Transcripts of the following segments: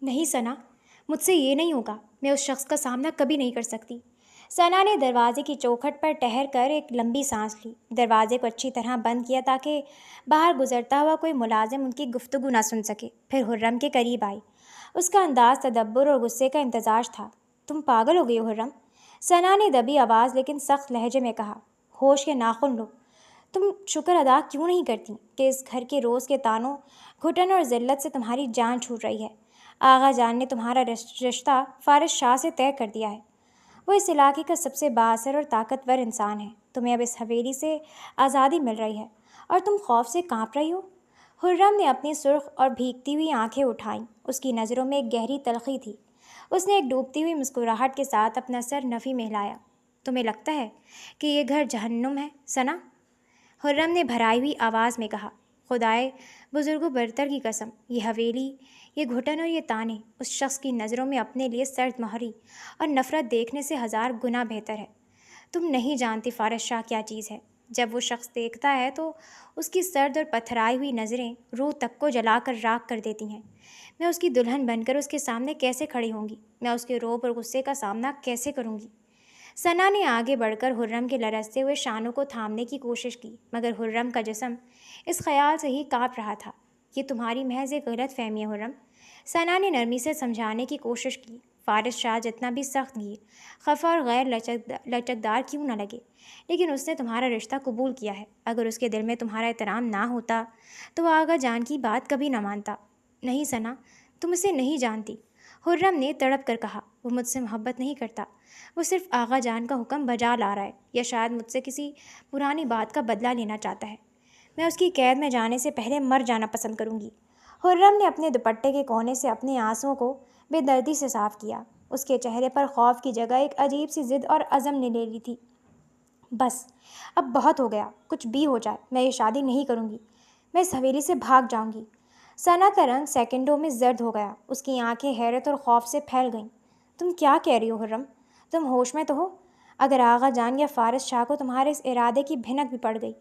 نہیں ثنا، مجھ سے یہ نہیں ہوگا، میں اس شخص کا سامنا کبھی نہیں کر سکتی۔ ثنا نے دروازے کی چوکھٹ پر ٹہر کر ایک لمبی سانس لی، دروازے کو اچھی طرح بند کیا تاکہ باہر گزرتا ہوا کوئی ملازم ان کی گفتگو نہ سن سکے، پھر حرم کے قریب آئی۔ اس کا انداز تدبر اور غصے کا امتزاج تھا۔ تم پاگل ہو گئی ہو حرم؟ ثنا نے دبی آواز لیکن سخت لہجے میں کہا۔ ہوش کے ناخن لو۔ تم شکر ادا کیوں نہیں کرتی کہ اس گھر کے روز کے تانوں، گھٹن اور ذلت سے تمہاری جان چھوٹ رہی ہے؟ آغا جان نے تمہارا رشتہ فارس شاہ سے طے کر دیا ہے۔ وہ اس علاقے کا سب سے بااثر اور طاقتور انسان ہے۔ تمہیں اب اس حویلی سے آزادی مل رہی ہے اور تم خوف سے کانپ رہی ہو؟ حرم نے اپنی سرخ اور بھیگتی ہوئی آنکھیں اٹھائیں۔ اس کی نظروں میں ایک گہری تلخی تھی۔ اس نے ایک ڈوبتی ہوئی مسکراہٹ کے ساتھ اپنا سر نفی میں ہلایا۔ تمہیں لگتا ہے کہ یہ گھر جہنم ہے ثنا؟ حرم نے بھرائی ہوئی آواز میں کہا۔ خدائے بزرگ و برتر کی قسم، یہ حویلی، یہ گھٹن اور یہ تانے اس شخص کی نظروں میں اپنے لیے سرد مہری اور نفرت دیکھنے سے 1000 گنا بہتر ہے۔ تم نہیں جانتی فارس شاہ کیا چیز ہے۔ جب وہ شخص دیکھتا ہے تو اس کی سرد اور پتھرائی ہوئی نظریں روح تک کو جلا کر راکھ کر دیتی ہیں۔ میں اس کی دلہن بن کر اس کے سامنے کیسے کھڑی ہوں گی؟ میں اس کے رعب اور غصے کا سامنا کیسے کروں گی؟ ثنا نے آگے بڑھ کر حرم کے لرزتے ہوئے شانوں کو تھامنے کی کوشش کی، مگر حرم کا جسم اس خیال سے ہی کانپ رہا تھا۔ یہ تمہاری محض ایک غلط فہمی ہے حرم۔ ثنا نے نرمی سے سمجھانے کی کوشش کی۔ فارس شاہ جتنا بھی سخت گیر، خفا اور غیر لچکدار کیوں نہ لگے، لیکن اس نے تمہارا رشتہ قبول کیا ہے۔ اگر اس کے دل میں تمہارا احترام نہ ہوتا تو وہ آغا جان کی بات کبھی نہ مانتا۔ نہیں ثنا، تم اسے نہیں جانتی، حرم نے تڑپ کر کہا۔ وہ مجھ سے محبت نہیں کرتا، وہ صرف آغا جان کا حکم بجا لا رہا ہے، یا شاید مجھ سے کسی پرانی بات کا بدلہ لینا چاہتا ہے۔ میں اس کی قید میں جانے سے پہلے مر جانا پسند کروں گی۔ حرم نے اپنے دوپٹے کے کونے سے اپنے آنسوؤں کو بے دردی سے صاف کیا۔ اس کے چہرے پر خوف کی جگہ ایک عجیب سی ضد اور عزم نے لے لی تھی۔ بس، اب بہت ہو گیا، کچھ بھی ہو جائے میں یہ شادی نہیں کروں گی، میں اس حویلی سے بھاگ جاؤں گی۔ ثنا کا رنگ سیکنڈوں میں زرد ہو گیا، اس کی آنکھیں حیرت اور خوف سے پھیل گئیں۔ تم کیا کہہ رہی ہو حرم؟ تم ہوش میں تو ہو؟ اگر آغا جان یا فارس شاہ کو تمہارے اس ارادے کی بھنک بھی پڑ گئی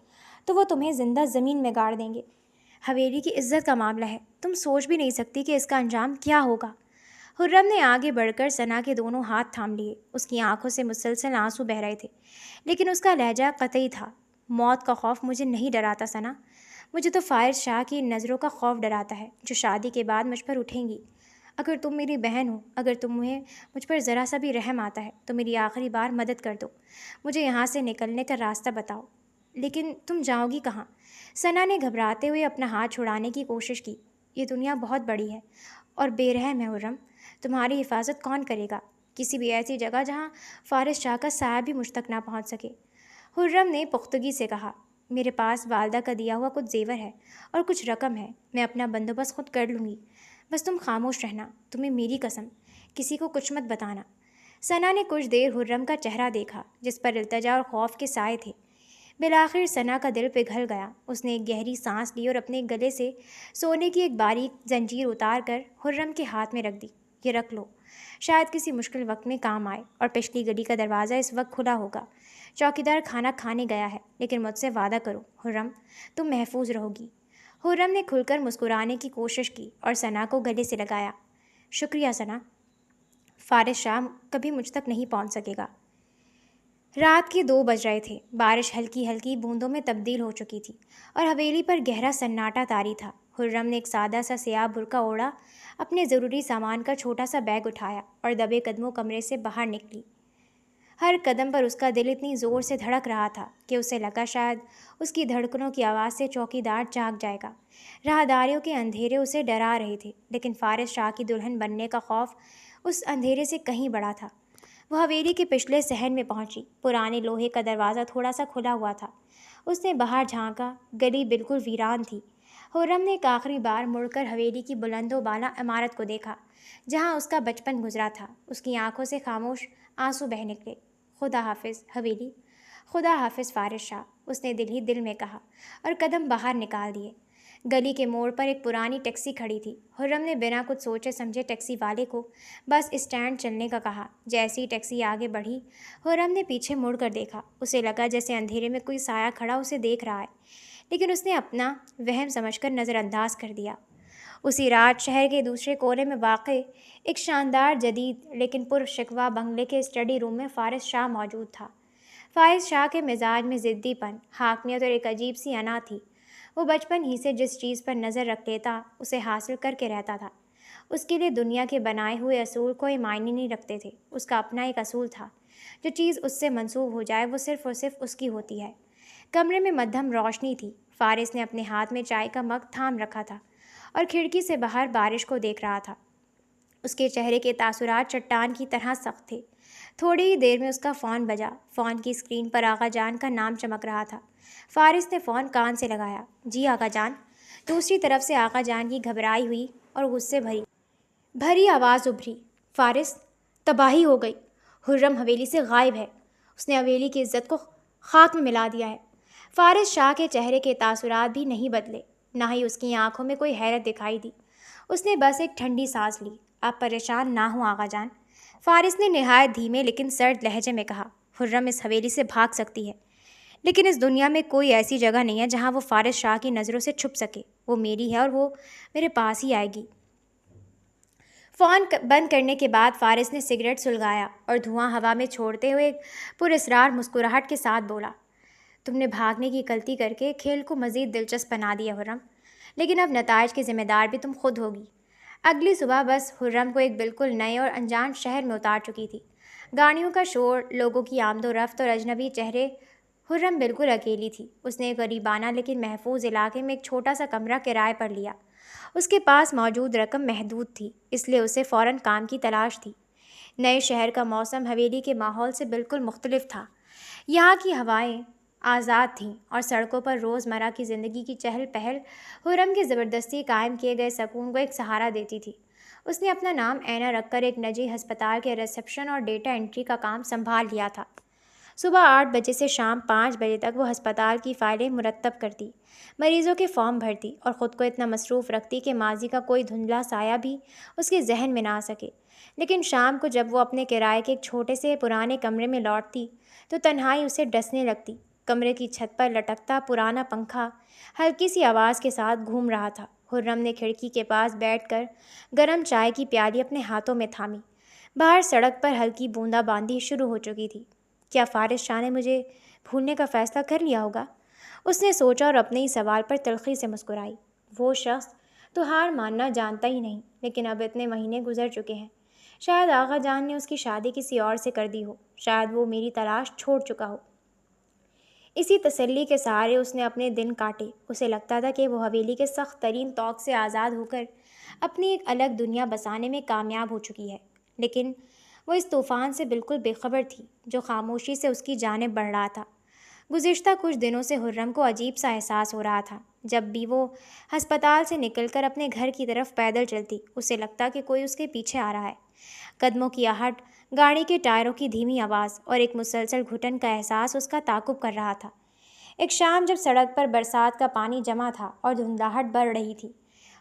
تو وہ تمہیں زندہ زمین میں گاڑ دیں گے۔ حویلی کی عزت کا معاملہ ہے، تم سوچ بھی نہیں سکتی کہ اس کا انجام کیا ہوگا۔ حرم نے آگے بڑھ کر ثنا کے دونوں ہاتھ تھام لیے۔ اس کی آنکھوں سے مسلسل آنسو بہہ رہے تھے، لیکن اس کا لہجہ قطعی تھا۔ موت کا خوف مجھے نہیں ڈراتا ثنا، مجھے تو فارس شاہ کی نظروں کا خوف ڈراتا ہے جو شادی کے بعد مجھ پر اٹھیں گی۔ اگر تم میری بہن ہو، اگر تمہیں مجھ پر ذرا سا بھی رحم آتا ہے تو میری آخری بار مدد کر دو، مجھے یہاں سے نکلنے کا راستہ بتاؤ۔ لیکن تم جاؤ گی کہاں؟ ثنا نے گھبراتے ہوئے اپنا ہاتھ چھڑانے کی کوشش کی۔ یہ دنیا بہت بڑی ہے اور بے رحم ہے حرم، تمہاری حفاظت کون کرے گا؟ کسی بھی ایسی جگہ جہاں فارس شاہ کا سایہ بھی مجھ تک نہ پہنچ سکے۔ حرم نے پختگی سے کہا۔ میرے پاس والدہ کا دیا ہوا کچھ زیور ہے اور کچھ رقم ہے، میں اپنا بندوبست خود کر لوں گی، بس تم خاموش رہنا، تمہیں میری قسم، کسی کو کچھ مت بتانا۔ ثنا نے کچھ دیر حرم کا چہرہ دیکھا جس پر التجا اور خوف کے سائے تھے۔ بالآخر ثنا کا دل پگھل گیا۔ اس نے ایک گہری سانس لی اور اپنے گلے سے سونے کی ایک باریک زنجیر اتار کر حرم کے ہاتھ میں رکھ دی۔ یہ رکھ لو، شاید کسی مشکل وقت میں کام آئے، اور پچھلی گلی کا دروازہ اس وقت کھلا ہوگا۔ چوکیدار کھانا کھانے گیا ہے، لیکن مجھ سے وعدہ کرو حرم، تم محفوظ رہو گی۔ حرم نے کھل کر مسکرانے کی کوشش کی اور ثنا کو گلے سے لگایا۔ شکریہ ثنا، فارس شاہ کبھی مجھ تک نہیں پہنچ سکے گا۔ رات کے 2 بج رہے تھے۔ بارش ہلکی ہلکی بوندوں میں تبدیل ہو چکی تھی اور حویلی پر گہرا سناٹا طاری تھا۔ حرم نے ایک سادہ سا سیاہ برقع اوڑھا، اپنے ضروری سامان کا چھوٹا سا بیگ اٹھایا اور دبے قدموں کمرے سے باہر نکلی۔ ہر قدم پر اس کا دل اتنی زور سے دھڑک رہا تھا کہ اسے لگا شاید اس کی دھڑکنوں کی آواز سے چوکیدار جاگ جائے گا۔ راہداریوں کے اندھیرے اسے ڈرا رہے تھے، لیکن فارس شاہ کی دلہن بننے کا خوف اس اندھیرے سے کہیں بڑا تھا۔ وہ حویلی کے پچھلے صحن میں پہنچی۔ پرانے لوہے کا دروازہ تھوڑا سا کھلا ہوا تھا۔ اس نے باہر جھانکا، گلی بالکل ویران تھی۔ حرم نے ایک آخری بار مڑ کر حویلی کی بلند و بالا عمارت کو دیکھا جہاں اس کا بچپن گزرا تھا۔ اس کی آنکھوں سے خاموش آنسو بہہ نکلے۔ خدا حافظ حویلی، خدا حافظ فارس شاہ، اس نے دل ہی دل میں کہا اور قدم باہر نکال دیے۔ گلی کے موڑ پر ایک پرانی ٹیکسی کھڑی تھی۔ حرم نے بنا کچھ سوچے سمجھے ٹیکسی والے کو بس اسٹینڈ چلنے کا کہا۔ جیسے ہی ٹیکسی آگے بڑھی، حرم نے پیچھے مڑ کر دیکھا۔ اسے لگا جیسے اندھیرے میں کوئی سایہ کھڑا اسے دیکھ رہا ہے، لیکن اس نے اپنا وہم سمجھ کر نظر انداز کر دیا۔ اسی رات شہر کے دوسرے کونے میں واقع ایک شاندار جدید لیکن پرشکوہ بنگلے کے اسٹڈی روم میں فارس شاہ موجود تھا۔ فارس شاہ کے مزاج میں ضدی پن، حاکمیت اور ایک عجیب سی انا تھی۔ وہ بچپن ہی سے جس چیز پر نظر رکھ لیتا اسے حاصل کر کے رہتا تھا۔ اس کے لیے دنیا کے بنائے ہوئے اصول کوئی معنی نہیں رکھتے تھے۔ اس کا اپنا ایک اصول تھا، جو چیز اس سے منسوب ہو جائے وہ صرف اور صرف اس کی ہوتی ہے۔ کمرے میں مدھم روشنی تھی۔ فارس نے اپنے ہاتھ میں چائے کا مگ تھام رکھا تھا اور کھڑکی سے باہر بارش کو دیکھ رہا تھا۔ اس کے چہرے کے تاثرات چٹان کی طرح سخت تھے۔ تھوڑی ہی دیر میں اس کا فون بجا۔ فون کی اسکرین پر آغا جان کا نام چمک رہا تھا۔ فارس نے فون کان سے لگایا۔ جی آغا جان۔ دوسری طرف سے آغا جان کی گھبرائی ہوئی اور غصے بھری آواز ابھری۔ فارس، تباہی ہو گئی۔ خرم حویلی سے غائب ہے۔ اس نے حویلی کی عزت کو خاک میں ملا دیا ہے۔ فارس شاہ کے چہرے کے تاثرات بھی نہیں بدلے، نہ ہی اس کی آنکھوں میں کوئی حیرت دکھائی دی۔ اس نے بس ایک ٹھنڈی سانس لی۔ آپ پریشان نہ ہوں آغا جان، فارس نے نہایت دھیمے لیکن سرد لہجے میں کہا۔ خرم اس حویلی سے بھاگ سکتی ہے، لیکن اس دنیا میں کوئی ایسی جگہ نہیں ہے جہاں وہ فارس شاہ کی نظروں سے چھپ سکے۔ وہ میری ہے اور وہ میرے پاس ہی آئے گی۔ فون بند کرنے کے بعد فارس نے سگریٹ سلگایا اور دھواں ہوا میں چھوڑتے ہوئے ایک پراسرار مسکراہٹ کے ساتھ بولا، تم نے بھاگنے کی غلطی کر کے کھیل کو مزید دلچسپ بنا دیا خرم، لیکن اب نتائج کے ذمہ دار بھی تم خود ہوگی۔ اگلی صبح بس خرم کو ایک بالکل نئے اور انجان شہر میں اتار چکی تھی۔ گاڑیوں کا شور، لوگوں کی آمد و رفت اور اجنبی چہرے۔ خرم بالکل اکیلی تھی۔ اس نے ایک غریبانہ لیکن محفوظ علاقے میں ایک چھوٹا سا کمرہ کرائے پر لیا۔ اس کے پاس موجود رقم محدود تھی، اس لیے اسے فوراً کام کی تلاش تھی۔ نئے شہر کا موسم حویلی کے ماحول سے بالکل مختلف تھا۔ یہاں کی ہوائیں آزاد تھیں اور سڑکوں پر روزمرہ کی زندگی کی چہل پہل خرم کے زبردستی قائم کیے گئے سکون کو ایک سہارا دیتی تھی۔ اس نے اپنا نام اینا رکھ کر ایک نجی ہسپتال کے ریسیپشن اور ڈیٹا انٹری کا کام سنبھال لیا تھا۔ صبح 8 بجے سے شام 5 بجے تک وہ ہسپتال کی فائلیں مرتب کرتی، مریضوں کے فارم بھرتی اور خود کو اتنا مصروف رکھتی کہ ماضی کا کوئی دھندلا سایہ بھی اس کے ذہن میں نہ آ سکے۔ لیکن شام کو جب وہ اپنے کرائے کے ایک چھوٹے سے پرانے کمرے میں لوٹتی تو تنہائی اسے ڈسنے لگتی۔ کمرے کی چھت پر لٹکتا پرانا پنکھا ہلکی سی آواز کے ساتھ گھوم رہا تھا۔ خرم نے کھڑکی کے پاس بیٹھ کر گرم چائے کی پیالی اپنے ہاتھوں میں تھامی۔ باہر سڑک پر ہلکی بوندا باندی شروع ہو چکی تھی۔ کیا فارس شاہ نے مجھے بھولنے کا فیصلہ کر لیا ہوگا؟ اس نے سوچا اور اپنے ہی سوال پر تلخی سے مسکرائی۔ وہ شخص تو ہار ماننا جانتا ہی نہیں، لیکن اب اتنے مہینے گزر چکے ہیں۔ شاید آغا جان نے اس کی شادی کسی اور سے کر دی ہو، شاید وہ میری تلاش چھوڑ چکا ہو۔ اسی تسلی کے سہارے اس نے اپنے دن کاٹے۔ اسے لگتا تھا کہ وہ حویلی کے سخت ترین طوق سے آزاد ہو کر اپنی ایک الگ دنیا بسانے میں کامیاب ہو چکی ہے، لیکن وہ اس طوفان سے بالکل بے خبر تھی جو خاموشی سے اس کی جانب بڑھ رہا تھا۔ گزشتہ کچھ دنوں سے خرم کو عجیب سا احساس ہو رہا تھا۔ جب بھی وہ ہسپتال سے نکل کر اپنے گھر کی طرف پیدل چلتی، اسے لگتا کہ کوئی اس کے پیچھے آ رہا ہے۔ قدموں کی آہٹ، گاڑی کے ٹائروں کی دھیمی آواز اور ایک مسلسل گھٹن کا احساس اس کا تعاقب کر رہا تھا۔ ایک شام جب سڑک پر برسات کا پانی جمع تھا اور دھندلاہٹ بڑھ رہی تھی،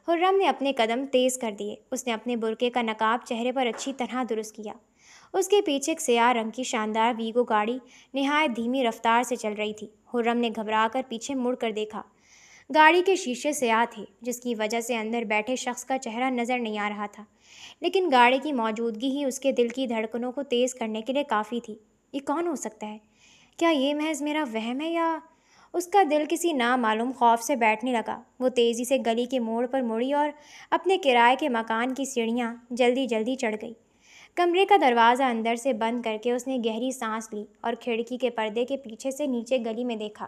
خرم نے اپنے قدم تیز کر دیے۔ اس نے اپنے برقعے کا نقاب چہرے پر اچھی طرح درست کیا۔ اس کے پیچھے ایک سیاہ رنگ کی شاندار ویگو گاڑی نہایت دھیمی رفتار سے چل رہی تھی۔ خرم نے گھبرا کر پیچھے مڑ کر دیکھا۔ گاڑی کے شیشے سیاہ تھے، جس کی وجہ سے اندر بیٹھے شخص کا چہرہ نظر نہیں آ رہا تھا، لیکن گاڑی کی موجودگی ہی اس کے دل کی دھڑکنوں کو تیز کرنے کے لیے کافی تھی۔ یہ کون ہو سکتا ہے؟ کیا یہ محض میرا وہم ہے یا… اس کا دل کسی نامعلوم خوف سے بیٹھنے لگا۔ وہ تیزی سے گلی کے موڑ پر مڑی اور اپنے کرائے کے مکان کی سیڑھیاں جلدی جلدی چڑھ گئی۔ کمرے کا دروازہ اندر سے بند کر کے اس نے گہری سانس لی اور کھڑکی کے پردے کے پیچھے سے نیچے گلی میں دیکھا۔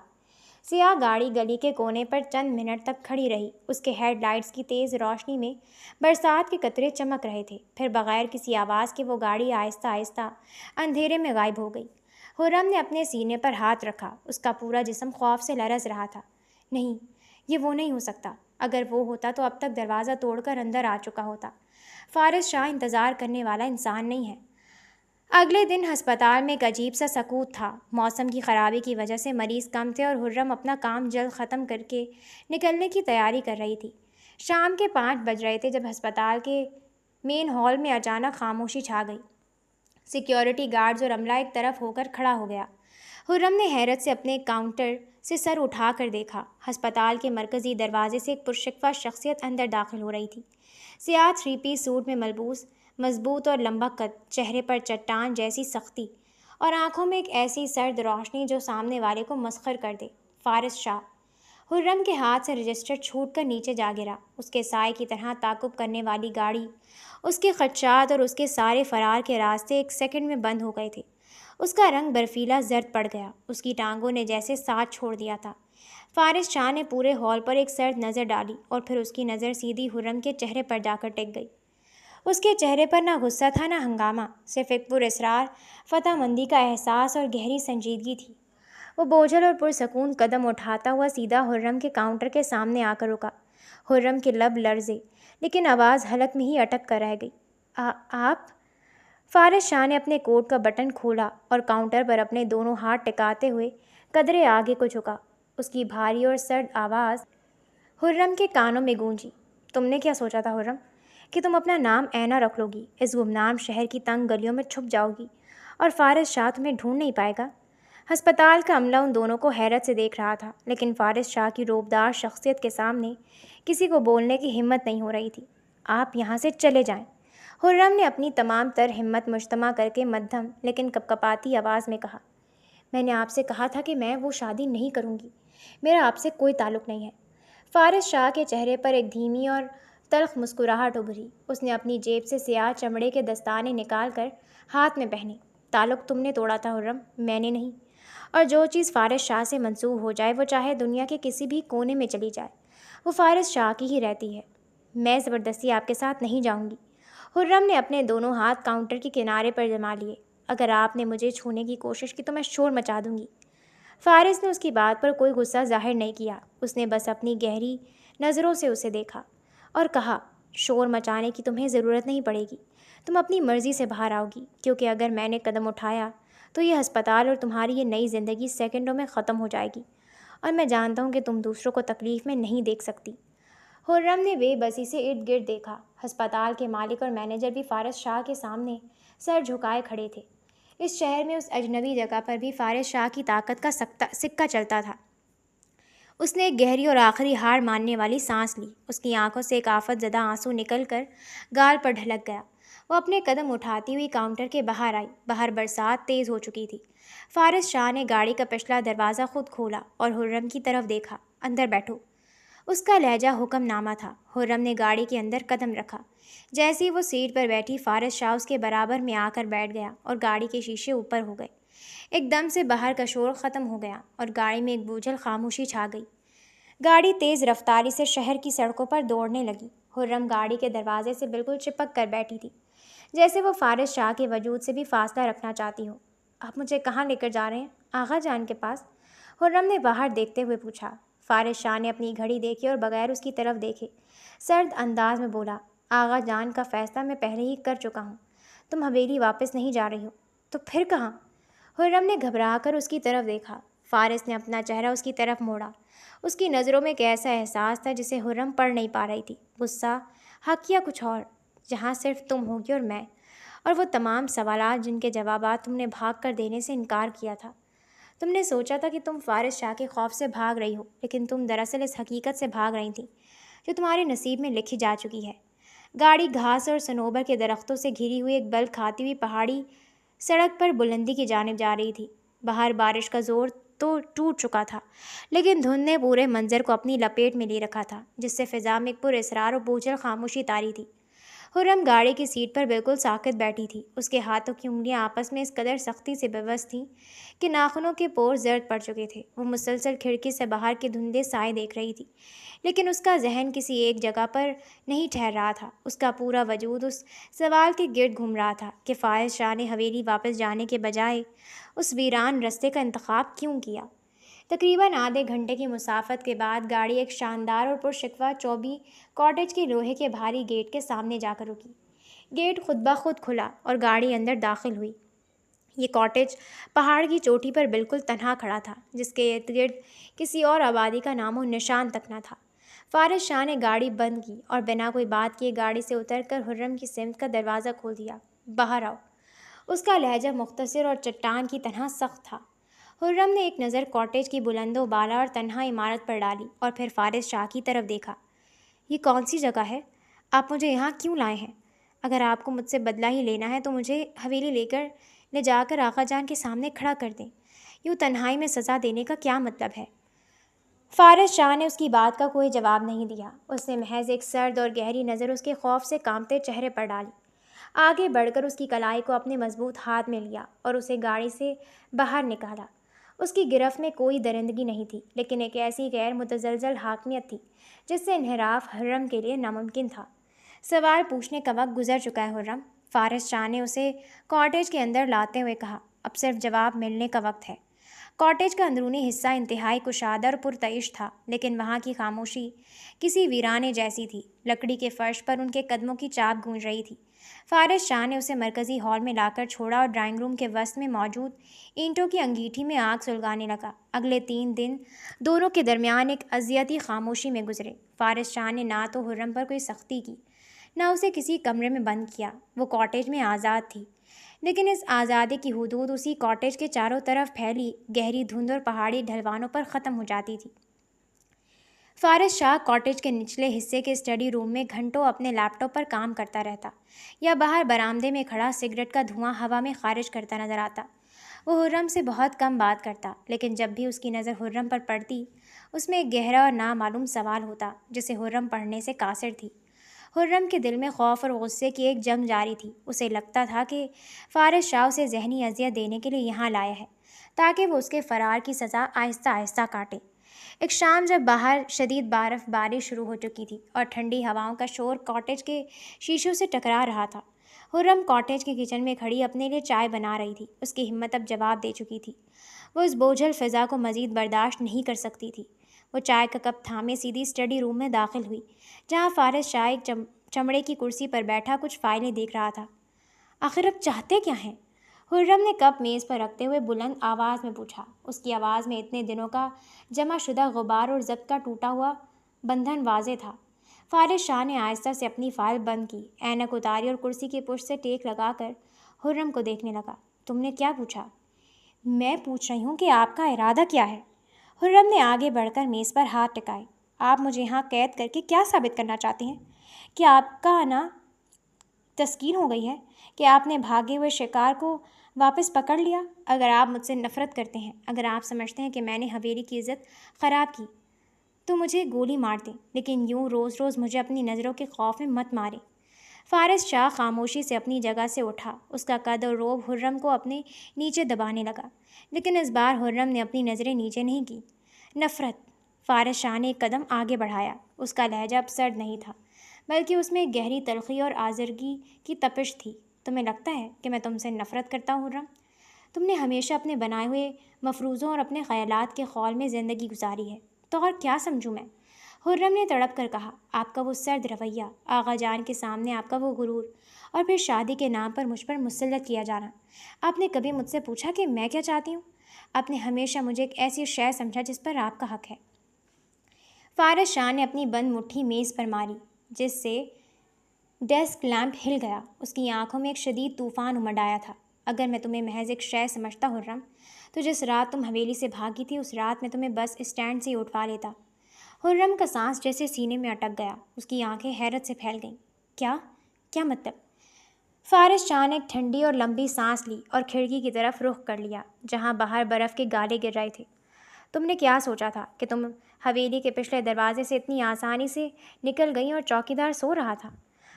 سیاہ گاڑی گلی کے کونے پر چند منٹ تک کھڑی رہی۔ اس کے ہیڈ لائٹس کی تیز روشنی میں برسات کے قطرے چمک رہے تھے۔ پھر بغیر کسی آواز کے وہ گاڑی آہستہ آہستہ اندھیرے میں غائب ہو گئی۔ خرم نے اپنے سینے پر ہاتھ رکھا۔ اس کا پورا جسم خوف سے لرز رہا تھا۔ نہیں، یہ وہ نہیں ہو سکتا۔ اگر وہ ہوتا تو اب تک دروازہ توڑ کر اندر آ چکا ہوتا۔ فارس شاہ انتظار کرنے والا انسان نہیں ہے۔ اگلے دن ہسپتال میں ایک عجیب سا سکوت تھا۔ موسم کی خرابی کی وجہ سے مریض کم تھے اور خرم اپنا کام جلد ختم کر کے نکلنے کی تیاری کر رہی تھی۔ شام کے 5 بج رہے تھے جب ہسپتال کے مین ہال میں اچانک خاموشی چھا گئی۔ سیکیورٹی گارڈز اور عملہ ایک طرف ہو کر کھڑا ہو گیا۔ خرم نے حیرت سے اپنے کاؤنٹر سے سر اٹھا کر دیکھا۔ ہسپتال کے مرکزی دروازے سے ایک پرشکوہ شخصیت اندر داخل ہو رہی تھی۔ سیاہ 3 پیس سوٹ میں ملبوس، مضبوط اور لمبا قد، چہرے پر چٹان جیسی سختی اور آنکھوں میں ایک ایسی سرد روشنی جو سامنے والے کو مسخر کر دے۔ فارس شاہ۔ خرم کے ہاتھ سے رجسٹر چھوٹ کر نیچے جا گرا۔ اس کے سائے کی طرح تعاقب کرنے والی گاڑی، اس کے خدشات اور اس کے سارے فرار کے راستے ایک سیکنڈ میں بند ہو گئے تھے۔ اس کا رنگ برفیلا زرد پڑ گیا، اس کی ٹانگوں نے جیسے ساتھ چھوڑ دیا تھا۔ فارس شاہ نے پورے ہال پر ایک سرد نظر ڈالی اور پھر اس کی نظر سیدھی خرم کے چہرے پر جا کر ٹک گئی۔ اس کے چہرے پر نہ غصہ تھا نہ ہنگامہ، صرف ایک پراسرار فتح مندی کا احساس اور گہری سنجیدگی تھی۔ وہ بوجھل اور پرسکون قدم اٹھاتا ہوا سیدھا خرم کے کاؤنٹر کے سامنے آ کر رکا۔ خرم کے لب لرزے، لیکن آواز حلق میں ہی اٹک کر رہ گئی۔ آپ؟ فارس شاہ نے اپنے کوٹ کا بٹن کھولا اور کاؤنٹر پر اپنے دونوں ہاتھ ٹکاتے ہوئے قدرے آگے کو جھکا۔ اس کی بھاری اور سرد آواز خرم کے کانوں میں گونجی۔ تم نے کیا سوچا تھا خرم؟ کہ تم اپنا نام اینا رکھ لو گی، اس گمنام شہر کی تنگ گلیوں میں چھپ جاؤ گی اور فارس شاہ تمہیں ڈھونڈ نہیں پائے گا؟ ہسپتال کا عملہ ان دونوں کو حیرت سے دیکھ رہا تھا، لیکن فارس شاہ کی روبدار شخصیت کے سامنے کسی کو بولنے کی ہمت نہیں ہو رہی تھی۔ آپ یہاں سے چلے جائیں، خرم نے اپنی تمام تر ہمت مجتمع کر کے مدھم لیکن کپکپاتی آواز میں کہا۔ میں نے آپ سے کہا تھا کہ میں وہ شادی نہیں کروں گی، میرا آپ سے کوئی تعلق نہیں ہے۔ فارس شاہ کے چہرے پر ایک دھیمی اور تلخ مسکراہٹ ابھری۔ اس نے اپنی جیب سے سیاہ چمڑے کے دستانے نکال کر ہاتھ میں پہنے۔ تعلق تم نے توڑا تھا خرم، میں نے نہیں۔ اور جو چیز فارس شاہ سے منسوب ہو جائے وہ چاہے دنیا کے کسی بھی کونے میں چلی جائے، وہ فارس شاہ کی ہی رہتی ہے۔ میں زبردستی آپ کے ساتھ نہیں جاؤں گی۔ خرم نے اپنے دونوں ہاتھ کاؤنٹر کے کنارے پر جما لیے۔ اگر آپ نے مجھے چھونے کی کوشش کی تو میں شور مچا دوں گی۔ فارس نے اس کی بات پر کوئی غصہ ظاہر نہیں کیا، اس نے بس اپنی گہری نظروں سے اسے دیکھا اور کہا، شور مچانے کی تمہیں ضرورت نہیں پڑے گی، تم اپنی مرضی سے باہر آؤ گی، کیونکہ اگر میں نے قدم اٹھایا تو یہ ہسپتال اور تمہاری یہ نئی زندگی سیکنڈوں میں ختم ہو جائے گی، اور میں جانتا ہوں کہ تم دوسروں کو تکلیف میں نہیں دیکھ سکتی۔ خرم نے بے بسی سے ارد گرد دیکھا۔ ہسپتال کے مالک اور مینیجر بھی فارس شاہ کے سامنے سر جھکائے کھڑے تھے۔ اس شہر میں اس اجنبی جگہ پر بھی فارس شاہ کی طاقت کا سکہ چلتا تھا۔ اس نے ایک گہری اور آخری ہار ماننے والی سانس لی۔ اس کی آنکھوں سے ایک آفت زدہ آنسو نکل کر گال پر ڈھلک گیا۔ وہ اپنے قدم اٹھاتی ہوئی کاؤنٹر کے باہر آئی۔ باہر برسات تیز ہو چکی تھی۔ فارس شاہ نے گاڑی کا پچھلا دروازہ خود کھولا اور خرم کی طرف دیکھا۔ اندر بیٹھو۔ اس کا لہجہ حکم نامہ تھا۔ خرم نے گاڑی کے اندر قدم رکھا۔ جیسے ہی وہ سیٹ پر بیٹھی، فارس شاہ اس کے برابر میں آ کر بیٹھ گیا اور گاڑی کے شیشے اوپر ہو گئے۔ ایک دم سے باہر کا شور ختم ہو گیا اور گاڑی میں ایک بوجھل خاموشی چھا گئی۔ گاڑی تیز رفتاری سے شہر کی سڑکوں پر دوڑنے لگی۔ خرم گاڑی کے دروازے سے بالکل چپک کر بیٹھی تھی، جیسے وہ فارس شاہ کے وجود سے بھی فاصلہ رکھنا چاہتی ہو۔ آپ مجھے کہاں لے کر جا رہے ہیں؟ آغا جان کے پاس، خرم نے باہر دیکھتے ہوئے پوچھا۔ فارس شاہ نے اپنی گھڑی دیکھی اور بغیر اس کی طرف دیکھے سرد انداز میں بولا، آغا جان کا فیصلہ میں پہلے ہی کر چکا ہوں۔ تم حویلی واپس نہیں جا رہی ہو؟ تو پھر کہاں؟ خرم نے گھبرا کر اس کی طرف دیکھا۔ فارس نے اپنا چہرہ اس کی طرف موڑا۔ اس کی نظروں میں ایک ایسا احساس تھا جسے خرم پڑھ نہیں پا رہی تھی، غصہ، حق یا کچھ اور، جہاں صرف تم ہوگی اور میں، اور وہ تمام سوالات جن کے جوابات تم نے بھاگ کر دینے سے انکار کیا تھا۔ تم نے سوچا تھا کہ تم فارس شاہ کے خوف سے بھاگ رہی ہو، لیکن تم دراصل اس حقیقت سے بھاگ رہی تھی جو تمہارے نصیب میں لکھی جا چکی ہے۔ گاڑی گھاس اور صنوبر کے درختوں سے گھری ہوئی ایک بل کھاتی ہوئی پہاڑی سڑک پر بلندی کی جانب جا رہی تھی۔ باہر بارش کا زور تو ٹوٹ چکا تھا، لیکن دھند نے پورے منظر کو اپنی لپیٹ میں لے رکھا تھا، جس سے فضا میں ایک پراسرار اور بوجھل خاموشی طاری تھی۔ خرم گاڑی کی سیٹ پر بالکل ساکت بیٹھی تھی۔ اس کے ہاتھوں کی انگلیاں آپس میں اس قدر سختی سے بے-بس تھیں کہ ناخنوں کے پور زرد پڑ چکے تھے۔ وہ مسلسل کھڑکی سے باہر کے دھندے سائے دیکھ رہی تھی، لیکن اس کا ذہن کسی ایک جگہ پر نہیں ٹھہر رہا تھا۔ اس کا پورا وجود اس سوال کے گرد گھوم رہا تھا کہ فارس شاہ نے حویلی واپس جانے کے بجائے اس ویران رستے کا انتخاب کیوں کیا؟ تقریباً آدھے گھنٹے کی مسافت کے بعد گاڑی ایک شاندار اور پرشکوہ چوبی کاٹیج کے لوہے کے بھاری گیٹ کے سامنے جا کر رکی۔ گیٹ خود بخود کھلا اور گاڑی اندر داخل ہوئی۔ یہ کاٹیج پہاڑ کی چوٹی پر بالکل تنہا کھڑا تھا، جس کے ارد گرد کسی اور آبادی کا نام و نشان تک نہ تھا۔ فارس شاہ نے گاڑی بند کی اور بنا کوئی بات کیے گاڑی سے اتر کر خرم کی سمت کا دروازہ کھول دیا۔ باہر آؤ۔ اس کا لہجہ مختصر اور چٹان کی طرح سخت تھا۔ خرم نے ایک نظر کاٹیج کی بلند و بالا اور تنہا عمارت پر ڈالی اور پھر فارس شاہ کی طرف دیکھا۔ یہ کون سی جگہ ہے؟ آپ مجھے یہاں کیوں لائے ہیں؟ اگر آپ کو مجھ سے بدلہ ہی لینا ہے تو مجھے حویلی لے جا کر آقا جان کے سامنے کھڑا کر دیں۔ یوں تنہائی میں سزا دینے کا کیا مطلب ہے؟ فارس شاہ نے اس کی بات کا کوئی جواب نہیں دیا۔ اس نے محض ایک سرد اور گہری نظر اس کے خوف سے کانپتے چہرے پر ڈالی، آگے بڑھ کر اس کی کلائی کو اپنے مضبوط ہاتھ میں لیا اور اسے گاڑی سے باہر نکالا۔ اس کی گرفت میں کوئی درندگی نہیں تھی، لیکن ایک ایسی غیر متزلزل حاکمیت تھی جس سے انحراف حرم کے لیے ناممکن تھا۔ سوال پوچھنے کا وقت گزر چکا ہے حرم، فارس شاہ نے اسے کاٹیج کے اندر لاتے ہوئے کہا۔ اب صرف جواب ملنے کا وقت ہے۔ کاٹیج کا اندرونی حصہ انتہائی کشادہ اور پرتعش تھا، لیکن وہاں کی خاموشی کسی ویرانے جیسی تھی۔ لکڑی کے فرش پر ان کے قدموں کی چاپ گونج رہی تھی۔ فارس شاہ نے اسے مرکزی ہال میں لا کر چھوڑا اور ڈرائنگ روم کے وسط میں موجود اینٹوں کی انگیٹھی میں آگ سلگانے لگا۔ اگلے 3 دن دونوں کے درمیان ایک اذیتی خاموشی میں گزرے۔ فارس شاہ نے نہ تو حرم پر کوئی سختی کی، نہ اسے کسی کمرے میں بند کیا۔ وہ کاٹیج میں آزاد تھی، لیکن اس آزادی کی حدود اسی کاٹیج کے چاروں طرف پھیلی گہری دھند اور پہاڑی ڈھلوانوں پر ختم ہو جاتی تھی۔ فارس شاہ کاٹیج کے نچلے حصے کے اسٹڈی روم میں گھنٹوں اپنے لیپ ٹاپ پر کام کرتا رہتا، یا باہر برآمدے میں کھڑا سگریٹ کا دھواں ہوا میں خارج کرتا نظر آتا۔ وہ حرم سے بہت کم بات کرتا، لیکن جب بھی اس کی نظر حرم پر پڑتی، اس میں ایک گہرا اور نامعلوم سوال ہوتا جسے حرم پڑھنے سے قاصر تھی۔ حرم کے دل میں خوف اور غصے کی ایک جنگ جاری تھی۔ اسے لگتا تھا کہ فارس شاہ اسے ذہنی اذیت دینے کے لیے یہاں لایا ہے، تاکہ وہ اس کے فرار کی سزا آہستہ آہستہ کاٹے۔ ایک شام جب باہر شدید برف باری شروع ہو چکی تھی اور ٹھنڈی ہواؤں کا شور کاٹیج کے شیشوں سے ٹکرا رہا تھا، حرم کاٹیج کے کچن میں کھڑی اپنے لیے چائے بنا رہی تھی۔ اس کی ہمت اب جواب دے چکی تھی۔ وہ اس بوجھل فضا کو مزید برداشت نہیں کر سکتی تھی۔ وہ چائے کا کپ تھامے سیدھی اسٹڈی روم میں داخل ہوئی، جہاں فارس شاہ ایک چمڑے کی کرسی پر بیٹھا کچھ فائلیں دیکھ رہا تھا۔ آخر اب چاہتے کیا ہیں؟ حرم نے کپ میز پر رکھتے ہوئے بلند آواز میں پوچھا۔ اس کی آواز میں اتنے دنوں کا جمع شدہ غبار اور ضبط کا ٹوٹا ہوا بندھن واضح تھا۔ فارس شاہ نے آہستہ سے اپنی فائل بند کی، اینک اتاری اور کرسی کی پشت سے ٹیک لگا کر حرم کو دیکھنے لگا۔ تم نے کیا پوچھا؟ میں پوچھ رہی ہوں کہ آپ کا ارادہ کیا ہے؟ حرم نے آگے بڑھ کر میز پر ہاتھ ٹکائے۔ آپ مجھے یہاں قید کر کے کیا ثابت کرنا چاہتے ہیں؟ کہ آپ کا آنا تسکین ہو گئی ہے؟ کہ آپ نے بھاگے ہوئے شکار کو واپس پکڑ لیا؟ اگر آپ مجھ سے نفرت کرتے ہیں، اگر آپ سمجھتے ہیں کہ میں نے حویلی کی عزت خراب کی، تو مجھے گولی مار دیں، لیکن یوں روز روز مجھے اپنی نظروں کے خوف میں مت ماریں۔ فارس شاہ خاموشی سے اپنی جگہ سے اٹھا۔ اس کا قد اور روب حرم کو اپنے نیچے دبانے لگا، لیکن اس بار حرم نے اپنی نظریں نیچے نہیں کی۔ نفرت؟ فارس شاہ نے ایک قدم آگے بڑھایا۔ اس کا لہجہ اب سرد نہیں تھا، بلکہ اس میں گہری تلخی اور آزرگی کی تپش تھی۔ تمہیں لگتا ہے کہ میں تم سے نفرت کرتا ہوں حرم؟ تم نے ہمیشہ اپنے بنائے ہوئے مفروضوں اور اپنے خیالات کے خول میں زندگی گزاری ہے، تو اور کیا سمجھوں میں؟ حرم نے تڑپ کر کہا۔ آپ کا وہ سرد رویہ، آغا جان کے سامنے آپ کا وہ غرور، اور پھر شادی کے نام پر مجھ پر مسلط کیا جانا۔ آپ نے کبھی مجھ سے پوچھا کہ میں کیا چاہتی ہوں؟ آپ نے ہمیشہ مجھے ایک ایسی شے سمجھا جس پر آپ کا حق ہے۔ فارس شاہ نے اپنی بند مٹھی میز پر ماری، جس سے ڈیسک لیمپ ہل گیا۔ اس کی آنکھوں میں ایک شدید طوفان امڈ آیا تھا۔ اگر میں تمہیں محض ایک شے سمجھتا حرم، تو جس رات تم حویلی سے بھاگی تھی، اس رات میں تمہیں بس اسٹینڈ سے ہی اٹھوا لیتا۔ حرم کا سانس جیسے سینے میں اٹک گیا۔ اس کی آنکھیں حیرت سے پھیل گئیں۔ کیا مطلب؟ فارس شاہ نے ایک ٹھنڈی اور لمبی سانس لی اور کھڑکی کی طرف رخ کر لیا، جہاں باہر برف کے گالے گر رہے تھے۔ تم نے کیا سوچا تھا کہ تم حویلی کے پچھلے دروازے سے اتنی آسانی سے نکل گئیں اور چوکیدار سو رہا تھا؟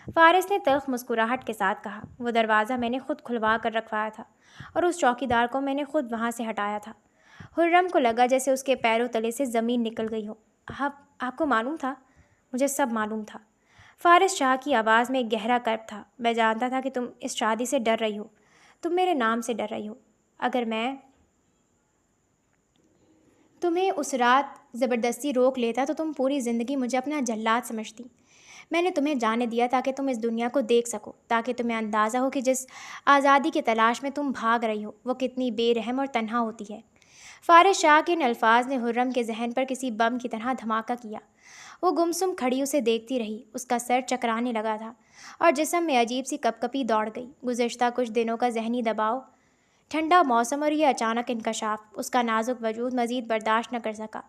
فارس نے تلخ مسکراہٹ کے ساتھ کہا۔ وہ دروازہ میں نے خود کھلوا کر رکھوایا تھا، اور اس چوکیدار کو میں نے خود وہاں سے ہٹایا تھا۔ حرم کو لگا جیسے اس کے پیروں تلے سے زمین نکل گئی ہو۔ آپ کو معلوم تھا؟ مجھے سب معلوم تھا۔ فارس شاہ کی آواز میں ایک گہرا کرب تھا۔ میں جانتا تھا کہ تم اس شادی سے ڈر رہی ہو، تم میرے نام سے ڈر رہی ہو۔ اگر میں تمہیں اس رات زبردستی روک لیتا تو تم پوری زندگی مجھے اپنا جلاد سمجھتی۔ میں نے تمہیں جانے دیا تاکہ تم اس دنیا کو دیکھ سکو، تاکہ تمہیں اندازہ ہو کہ جس آزادی کی تلاش میں تم بھاگ رہی ہو، وہ کتنی بے رحم اور تنہا ہوتی ہے۔ فارس شاہ کے ان الفاظ نے حرم کے ذہن پر کسی بم کی طرح دھماکہ کیا۔ وہ گمسم کھڑی اسے دیکھتی رہی۔ اس کا سر چکرانے لگا تھا اور جسم میں عجیب سی کپ کپی دوڑ گئی۔ گزشتہ کچھ دنوں کا ذہنی دباؤ، ٹھنڈا موسم اور یہ اچانک انکشاف اس کا نازک وجود مزید برداشت نہ کر سکا۔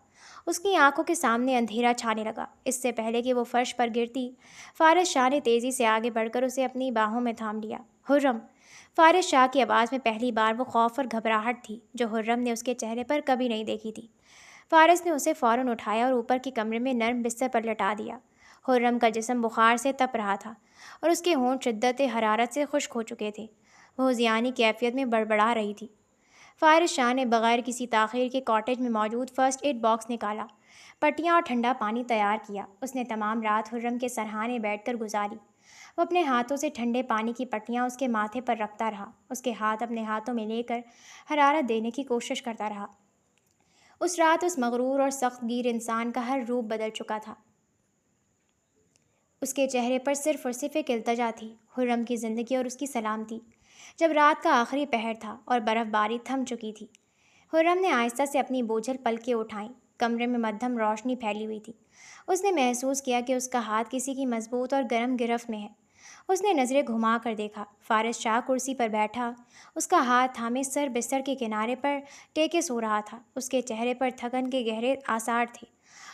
اس کی آنکھوں کے سامنے اندھیرا چھانے لگا۔ اس سے پہلے کہ وہ فرش پر گرتی، فارس شاہ نے تیزی سے آگے بڑھ کر اسے اپنی باہوں میں تھام لیا۔ خرم! فارس شاہ کی آواز میں پہلی بار وہ خوف اور گھبراہٹ تھی جو خرم نے اس کے چہرے پر کبھی نہیں دیکھی تھی۔ فارس نے اسے فوراً اٹھایا اور اوپر کے کمرے میں نرم بستر پر لٹا دیا۔ خرم کا جسم بخار سے تپ رہا تھا اور اس کے ہونٹ شدت حرارت سے خشک ہو چکے تھے۔ وہ ذہانی کیفیت میں بڑبڑا رہی تھی۔ فارس شاہ نے بغیر کسی تاخیر کے کاٹیج میں موجود فرسٹ ایڈ باکس نکالا، پٹیاں اور ٹھنڈا پانی تیار کیا۔ اس نے تمام رات خرم کے سرہانے بیٹھ کر گزاری۔ وہ اپنے ہاتھوں سے ٹھنڈے پانی کی پٹیاں اس کے ماتھے پر رکھتا رہا، اس کے ہاتھ اپنے ہاتھوں میں لے کر حرارت دینے کی کوشش کرتا رہا۔ اس رات اس مغرور اور سخت گیر انسان کا ہر روپ بدل چکا تھا۔ اس کے چہرے پر صرف اور صرف ایک التجا تھی، خرم کی زندگی اور اس کی سلامتی۔ جب رات کا آخری پہر تھا اور برف باری تھم چکی تھی، خرم نے آہستہ سے اپنی بوجھل پلکیں اٹھائیں۔ کمرے میں مدھم روشنی پھیلی ہوئی تھی۔ اس نے محسوس کیا کہ اس کا ہاتھ کسی کی مضبوط اور گرم گرفت میں ہے۔ اس نے نظریں گھما کر دیکھا۔ فارس شاہ کرسی پر بیٹھا، اس کا ہاتھ تھامے سر بستر کے کنارے پر ٹیکے سو رہا تھا۔ اس کے چہرے پر تھکن کے گہرے آثار تھے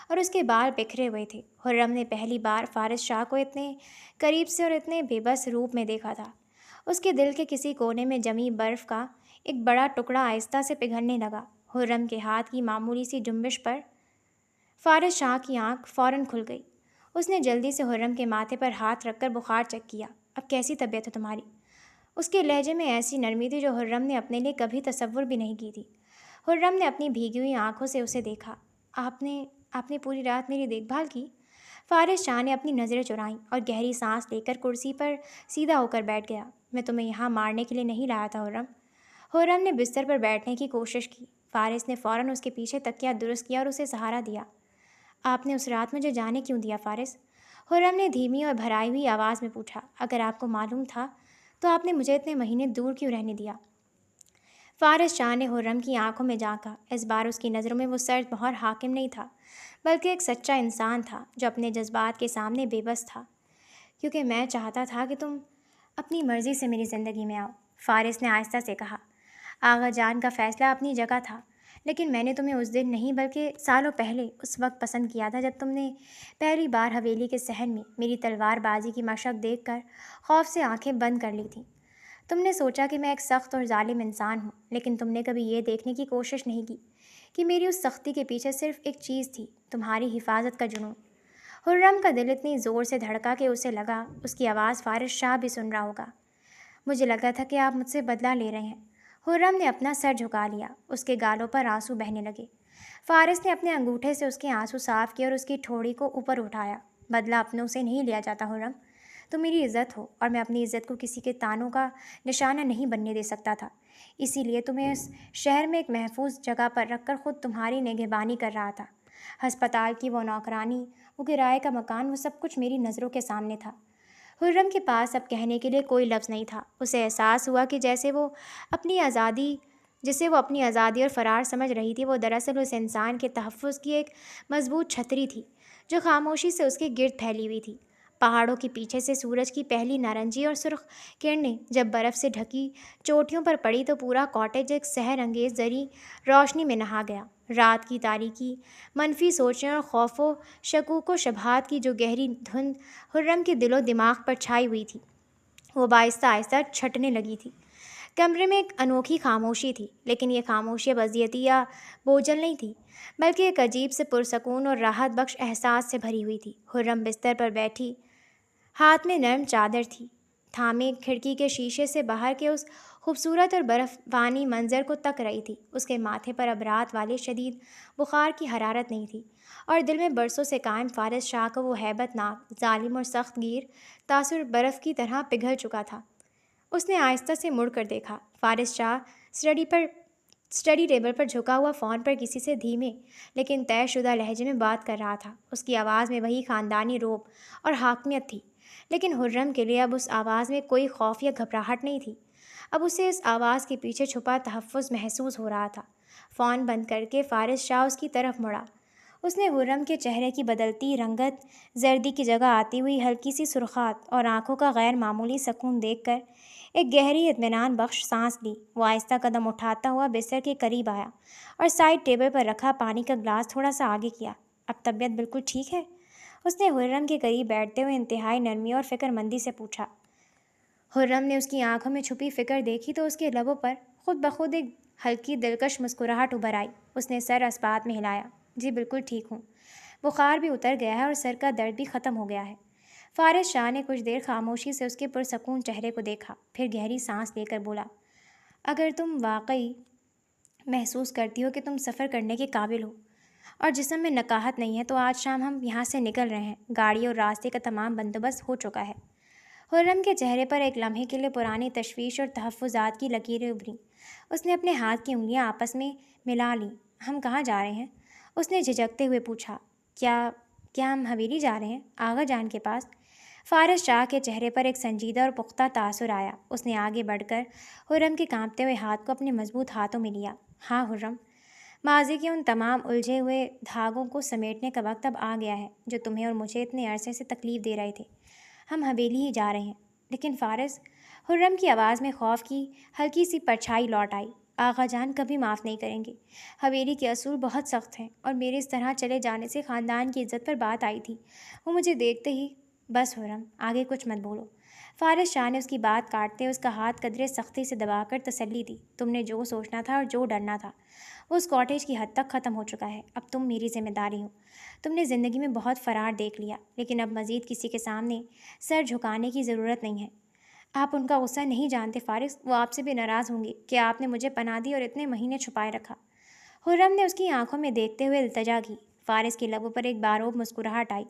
اور اس کے بال بکھرے ہوئے تھے۔ خرم نے پہلی بار فارس شاہ کو اتنے قریب سے اور اتنے بے بس روپ میں دیکھا تھا۔ اس کے دل کے کسی کونے میں جمی برف کا ایک بڑا ٹکڑا آہستہ سے پگھلنے لگا۔ خرم کے ہاتھ کی معمولی سی جنبش پر فارس شاہ کی آنکھ فوراً کھل گئی۔ اس نے جلدی سے خرم کے ماتھے پر ہاتھ رکھ کر بخار چیک کیا۔ اب کیسی طبیعت ہے تمہاری؟ اس کے لہجے میں ایسی نرمی تھی جو خرم نے اپنے لیے کبھی تصور بھی نہیں کی تھی۔ خرم نے اپنی بھیگی ہوئی آنکھوں سے اسے دیکھا۔ آپ نے پوری رات میری دیکھ بھال کی؟ فارس شاہ نے اپنی نظریں چرائیں اور گہری سانس لے کر کرسی پر سیدھا ہو کر بیٹھ گیا۔ میں تمہیں یہاں مارنے کے لیے نہیں لایا تھا خرم۔ خرم نے بستر پر بیٹھنے کی کوشش کی۔ فارس نے فوراً اس کے پیچھے تکیہ درست کیا اور اسے سہارا دیا۔ آپ نے اس رات مجھے جانے کیوں دیا فارس؟ خرم نے دھیمی اور بھرائی ہوئی آواز میں پوچھا۔ اگر آپ کو معلوم تھا تو آپ نے مجھے اتنے مہینے دور کیوں رہنے دیا؟ فارس شاہ نے خرم کی آنکھوں میں جھانکا۔ اس بار اس کی نظروں میں وہ سرد مہر حاکم نہیں تھا، بلکہ ایک سچا انسان تھا جو اپنے جذبات کے سامنے بے بس تھا۔ کیونکہ میں چاہتا تھا کہ تم اپنی مرضی سے میری زندگی میں آؤ، فارس نے آہستہ سے کہا۔ آغا جان کا فیصلہ اپنی جگہ تھا، لیکن میں نے تمہیں اس دن نہیں بلکہ سالوں پہلے اس وقت پسند کیا تھا جب تم نے پہلی بار حویلی کے صحن میں میری تلوار بازی کی مشق دیکھ کر خوف سے آنکھیں بند کر لی تھیں۔ تم نے سوچا کہ میں ایک سخت اور ظالم انسان ہوں، لیکن تم نے کبھی یہ دیکھنے کی کوشش نہیں کی کہ میری اس سختی کے پیچھے صرف ایک چیز تھی، تمہاری حفاظت کا جنون۔ خرم کا دل اتنی زور سے دھڑکا کہ اسے لگا اس کی آواز فارس شاہ بھی سن رہا ہوگا۔ مجھے لگا تھا کہ آپ مجھ سے بدلہ لے رہے ہیں۔ خرم نے اپنا سر جھکا لیا، اس کے گالوں پر آنسو بہنے لگے۔ فارس نے اپنے انگوٹھے سے اس کے آنسو صاف کیے اور اس کی ٹھوڑی کو اوپر اٹھایا۔ بدلہ اپنوں سے نہیں لیا جاتا خرم، تم میری عزت ہو اور میں اپنی عزت کو کسی کے طعنوں کا نشانہ نہیں بننے دے سکتا تھا، اسی لیے تمہیں اس شہر میں ایک محفوظ جگہ پر رکھ کر خود تمہاری نگہبانی کر رہا تھا۔ ہسپتال کی وہ نوکرانی، وہ کرائے کا مکان، وہ سب کچھ میری نظروں کے سامنے تھا۔ خرم کے پاس اب کہنے کے لیے کوئی لفظ نہیں تھا۔ اسے احساس ہوا کہ جسے وہ اپنی آزادی اور فرار سمجھ رہی تھی، وہ دراصل اس انسان کے تحفظ کی ایک مضبوط چھتری تھی جو خاموشی سے اس کے گرد پھیلی ہوئی تھی۔ پہاڑوں کے پیچھے سے سورج کی پہلی نارنجی اور سرخ کرنیں جب برف سے ڈھکی چوٹیوں پر پڑی تو پورا کاٹیج ایک سحر انگیز زرعی روشنی میں نہا گیا۔ رات کی تاریکی، منفی سوچیں اور خوف و شکوک و شبہات کی جو گہری دھند خرم کے دل و دماغ پر چھائی ہوئی تھی، وہ آہستہ آہستہ چھٹنے لگی تھی۔ کمرے میں ایک انوکھی خاموشی تھی، لیکن یہ خاموشی اب اذیتی یا بوجھل نہیں تھی، بلکہ ایک عجیب سے پرسکون اور راحت بخش احساس سے بھری ہوئی تھی۔ خرم بستر پر بیٹھی، ہاتھ میں نرم چادر تھی، تھامے کھڑکی کے شیشے سے باہر کے اس خوبصورت اور برفانی منظر کو تک رہی تھی۔ اس کے ماتھے پر اب رات والے شدید بخار کی حرارت نہیں تھی، اور دل میں برسوں سے قائم فارس شاہ کا وہ ہیبت ناک، ظالم اور سخت گیر تاثر برف کی طرح پگھل چکا تھا۔ اس نے آہستہ سے مڑ کر دیکھا۔ فارس شاہ اسٹڈی ٹیبل پر جھکا ہوا فون پر کسی سے دھیمے لیکن طے شدہ لہجے میں بات کر رہا تھا۔ اس کی آواز میں وہی خاندانی روب اور حاکمیت تھی، لیکن خرم کے لیے اب اس آواز میں کوئی خوف یا گھبراہٹ نہیں تھی۔ اب اسے اس آواز کے پیچھے چھپا تحفظ محسوس ہو رہا تھا۔ فون بند کر کے فارس شاہ اس کی طرف مڑا۔ اس نے خرم کے چہرے کی بدلتی رنگت، زردی کی جگہ آتی ہوئی ہلکی سی سرخات اور آنکھوں کا غیر معمولی سکون دیکھ کر ایک گہری اطمینان بخش سانس لی۔ وہ آہستہ قدم اٹھاتا ہوا بستر کے قریب آیا اور سائڈ ٹیبل پر رکھا پانی کا گلاس تھوڑا سا آگے کیا۔ اب طبیعت بالکل ٹھیک ہے؟ اس نے خرم کے قریب بیٹھتے ہوئے انتہائی نرمی اور فکر مندی سے پوچھا۔ خرم نے اس کی آنکھوں میں چھپی فکر دیکھی تو اس کے لبوں پر خود بخود ایک ہلکی دلکش مسکراہٹ ابھر آئی۔ اس نے سر اسبات میں ہلایا۔ جی بالکل ٹھیک ہوں، بخار بھی اتر گیا ہے اور سر کا درد بھی ختم ہو گیا ہے۔ فارس شاہ نے کچھ دیر خاموشی سے اس کے پرسکون چہرے کو دیکھا، پھر گہری سانس لے کر بولا، اگر تم واقعی محسوس کرتی ہو کہ تم سفر کرنے کے قابل ہو اور جسم میں نقاہت نہیں ہے تو آج شام ہم یہاں سے نکل رہے ہیں۔ گاڑی اور راستے کا تمام بندوبست ہو چکا ہے۔ خرم کے چہرے پر ایک لمحے کے لیے پرانی تشویش اور تحفظات کی لکیریں ابھریں۔ اس نے اپنے ہاتھ کی انگلیاں آپس میں ملا لیں۔ ہم کہاں جا رہے ہیں؟ اس نے جھجکتے ہوئے پوچھا۔ کیا ہم حویلی جا رہے ہیں، آغا جان کے پاس؟ فارس شاہ کے چہرے پر ایک سنجیدہ اور پختہ تاثر آیا۔ اس نے آگے بڑھ کر خرم کے کانپتے ہوئے ہاتھ کو اپنے مضبوط ہاتھوں میں لیا۔ ہاں خرم، ماضی کے ان تمام الجھے ہوئے دھاگوں کو سمیٹنے کا وقت اب آ گیا ہے جو تمہیں اور مجھے اتنے عرصے سے تکلیف دے رہے تھے۔ ہم حویلی ہی جا رہے ہیں۔ لیکن فارس، خرم کی آواز میں خوف کی ہلکی سی پرچھائی لوٹ آئی، آغا جان کبھی معاف نہیں کریں گے۔ حویلی کے اصول بہت سخت ہیں اور میرے اس طرح چلے جانے سے خاندان کی عزت پر بات آئی تھی۔ وہ مجھے دیکھتے ہی بس خرم، آگے کچھ مت بولو۔ فارس شاہ نے اس کی بات کاٹتے اس کا ہاتھ قدرے سختی سے دبا کر تسلی دی۔ تم نے جو سوچنا تھا اور جو ڈرنا تھا وہ اس کاٹیج کی حد تک ختم ہو چکا ہے۔ اب تم میری ذمہ داری ہو۔ تم نے زندگی میں بہت فرار دیکھ لیا، لیکن اب مزید کسی کے سامنے سر جھکانے کی ضرورت نہیں ہے۔ آپ ان کا غصہ نہیں جانتے فارس، وہ آپ سے بھی ناراض ہوں گے کہ آپ نے مجھے پناہ دی اور اتنے مہینے چھپائے رکھا۔ خرم نے اس کی آنکھوں میں دیکھتے ہوئے التجا کی۔ فارس کی لبوں پر ایک بارعب مسکراہٹ آئی۔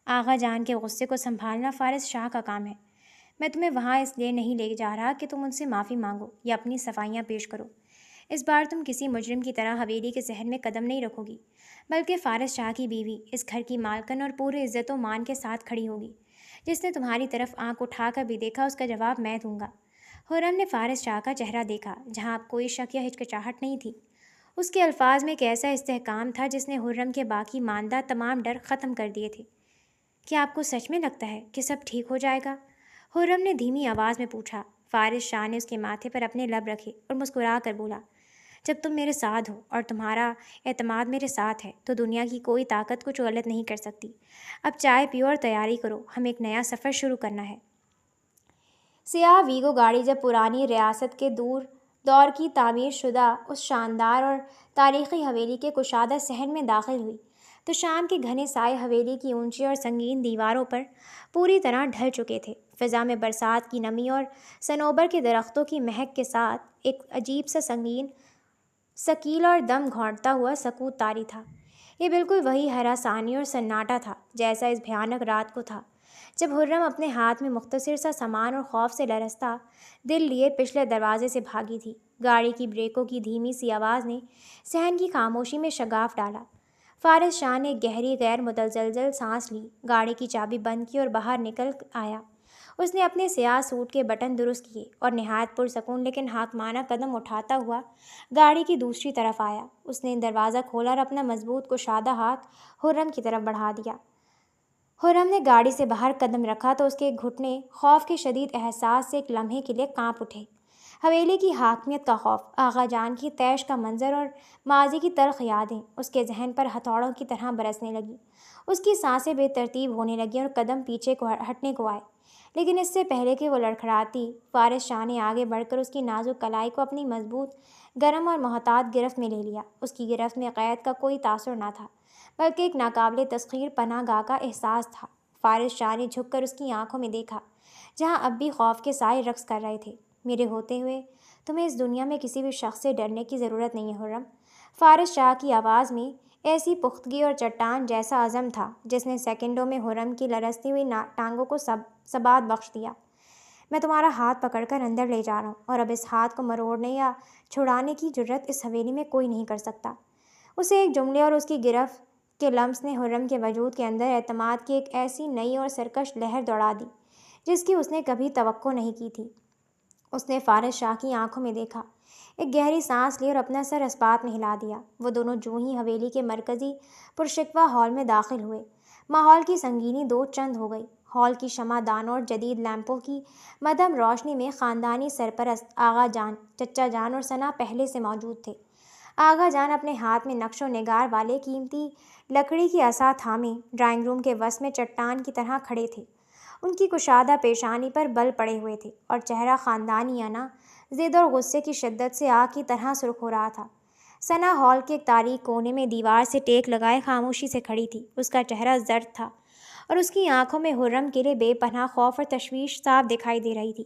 آغا جان کے غصے کو سنبھالنا فارس شاہ کا کام ہے۔ میں تمہیں وہاں اس لیے نہیں لے جا رہا کہ تم ان سے معافی مانگو یا اپنی صفائیاں پیش کرو۔ اس بار تم کسی مجرم کی طرح حویلی کے صحن میں قدم نہیں رکھو گی، بلکہ فارس شاہ کی بیوی، اس گھر کی مالکن اور پورے عزت و مان کے ساتھ کھڑی ہوگی۔ جس نے تمہاری طرف آنکھ اٹھا کر بھی دیکھا اس کا جواب میں دوں گا۔ خرم نے فارس شاہ کا چہرہ دیکھا جہاں اب کوئی شک یا ہچکچاہٹ نہیں تھی۔ اس کے الفاظ میں ایک ایسا استحکام تھا جس نے خرم کے باقی ماندہ تمام ڈر ختم کر دیے تھے۔ کیا آپ کو سچ میں لگتا ہے کہ سب ٹھیک ہو جائے گا؟ خرم نے دھیمی آواز میں پوچھا۔ فارس شاہ نے اس کے ماتھے پر اپنے لب رکھے اور مسکرا کر بولا، جب تم میرے ساتھ ہو اور تمہارا اعتماد میرے ساتھ ہے تو دنیا کی کوئی طاقت کچھ غلط نہیں کر سکتی۔ اب چائے پیو اور تیاری کرو، ہم ایک نیا سفر شروع کرنا ہے۔ سیاہ ویگو گاڑی جب پرانی ریاست کے دور کی تعمیر شدہ اس شاندار اور تاریخی حویلی کے کشادہ صحن میں داخل ہوئی تو شام کے گھنے سائے حویلی کی اونچی اور سنگین دیواروں پر پوری طرح ڈھل چکے تھے۔ فضا میں برسات کی نمی اور صنوبر کے درختوں کی مہک کے ساتھ ایک عجیب سا ثقیل اور دم گھونٹتا ہوا سکوت طاری تھا۔ یہ بالکل وہی ہراسانی اور سناٹا تھا جیسا اس بھیانک رات کو تھا جب خرم اپنے ہاتھ میں مختصر سا سامان اور خوف سے لرزتا دل لیے پچھلے دروازے سے بھاگی تھی۔ گاڑی کی بریکوں کی دھیمی سی آواز نے صحن کی خاموشی میں شگاف ڈالا۔ فارس شاہ نے گہری غیر متزلزل سانس لی، گاڑی کی چابی بند کی اور باہر نکل آیا۔ اس نے اپنے سیاہ سوٹ کے بٹن درست کیے اور نہایت پرسکون لیکن حاکمانہ قدم اٹھاتا ہوا گاڑی کی دوسری طرف آیا۔ اس نے دروازہ کھولا اور اپنا مضبوط کشادہ ہاتھ خرم کی طرف بڑھا دیا۔ خرم نے گاڑی سے باہر قدم رکھا تو اس کے گھٹنے خوف کے شدید احساس سے ایک لمحے کے لیے کانپ اٹھے۔ حویلی کی حاکمیت کا خوف، آغا جان کی طیش کا منظر اور ماضی کی تلخ یادیں اس کے ذہن پر ہتھوڑوں کی طرح برسنے لگیں۔ اس کی سانسیں بے ترتیب ہونے لگیں اور قدم پیچھے ہٹنے کو آئے، لیکن اس سے پہلے کہ وہ لڑکھڑاتی، فارس شاہ نے آگے بڑھ کر اس کی نازک کلائی کو اپنی مضبوط، گرم اور محتاط گرفت میں لے لیا۔ اس کی گرفت میں قید کا کوئی تاثر نہ تھا، بلکہ ایک ناقابل تسخیر پناہ گاہ کا احساس تھا۔ فارس شاہ نے جھک کر اس کی آنکھوں میں دیکھا جہاں اب بھی خوف کے سائے رقص کر رہے تھے۔ میرے ہوتے ہوئے تمہیں اس دنیا میں کسی بھی شخص سے ڈرنے کی ضرورت نہیں ہے خرم۔ فارس شاہ کی آواز میں ایسی پختگی اور چٹان جیسا عزم تھا جس نے سیکنڈوں میں خرم کی لرزتی ہوئی ٹانگوں کو ثبات بخش دیا۔ میں تمہارا ہاتھ پکڑ کر اندر لے جا رہا ہوں اور اب اس ہاتھ کو مروڑنے یا چھڑانے کی جرت اس حویلی میں کوئی نہیں کر سکتا۔ اسے ایک جملے اور اس کی گرفت کے لمس نے خرم کے وجود کے اندر اعتماد کی ایک ایسی نئی اور سرکش لہر دوڑا دی جس کی اس نے کبھی توقع نہیں کی تھی۔ اس نے فارس شاہ کی آنکھوں میں دیکھا، ایک گہری سانس لی اور اپنا سر اسپات میں ہلا دیا۔ وہ دونوں جو ہی حویلی کے مرکزی پرشکوہ ہال میں داخل ہوئے، ماحول کی سنگینی دو چند ہو گئی۔ ہال کی شمع دانوں اور جدید لیمپوں کی مدھم روشنی میں خاندانی سرپرست آغا جان، چچا جان اور ثنا پہلے سے موجود تھے۔ آغا جان اپنے ہاتھ میں نقش و نگار والے قیمتی لکڑی کی عصا تھامے ڈرائنگ روم کے وسط میں چٹان کی طرح کھڑے تھے۔ ان کی کشادہ پیشانی پر بل پڑے ہوئے تھے اور چہرہ خاندانیانہ ضد اور غصے کی شدت سے آگ کی طرح سرخ ہو رہا تھا۔ ثنا ہال کے ایک تاریک کونے میں دیوار سے ٹیک لگائے خاموشی سے کھڑی تھی۔ اس کا چہرہ زرد تھا اور اس کی آنکھوں میں حرم کے لیے بے پناہ خوف اور تشویش صاف دکھائی دے رہی تھی۔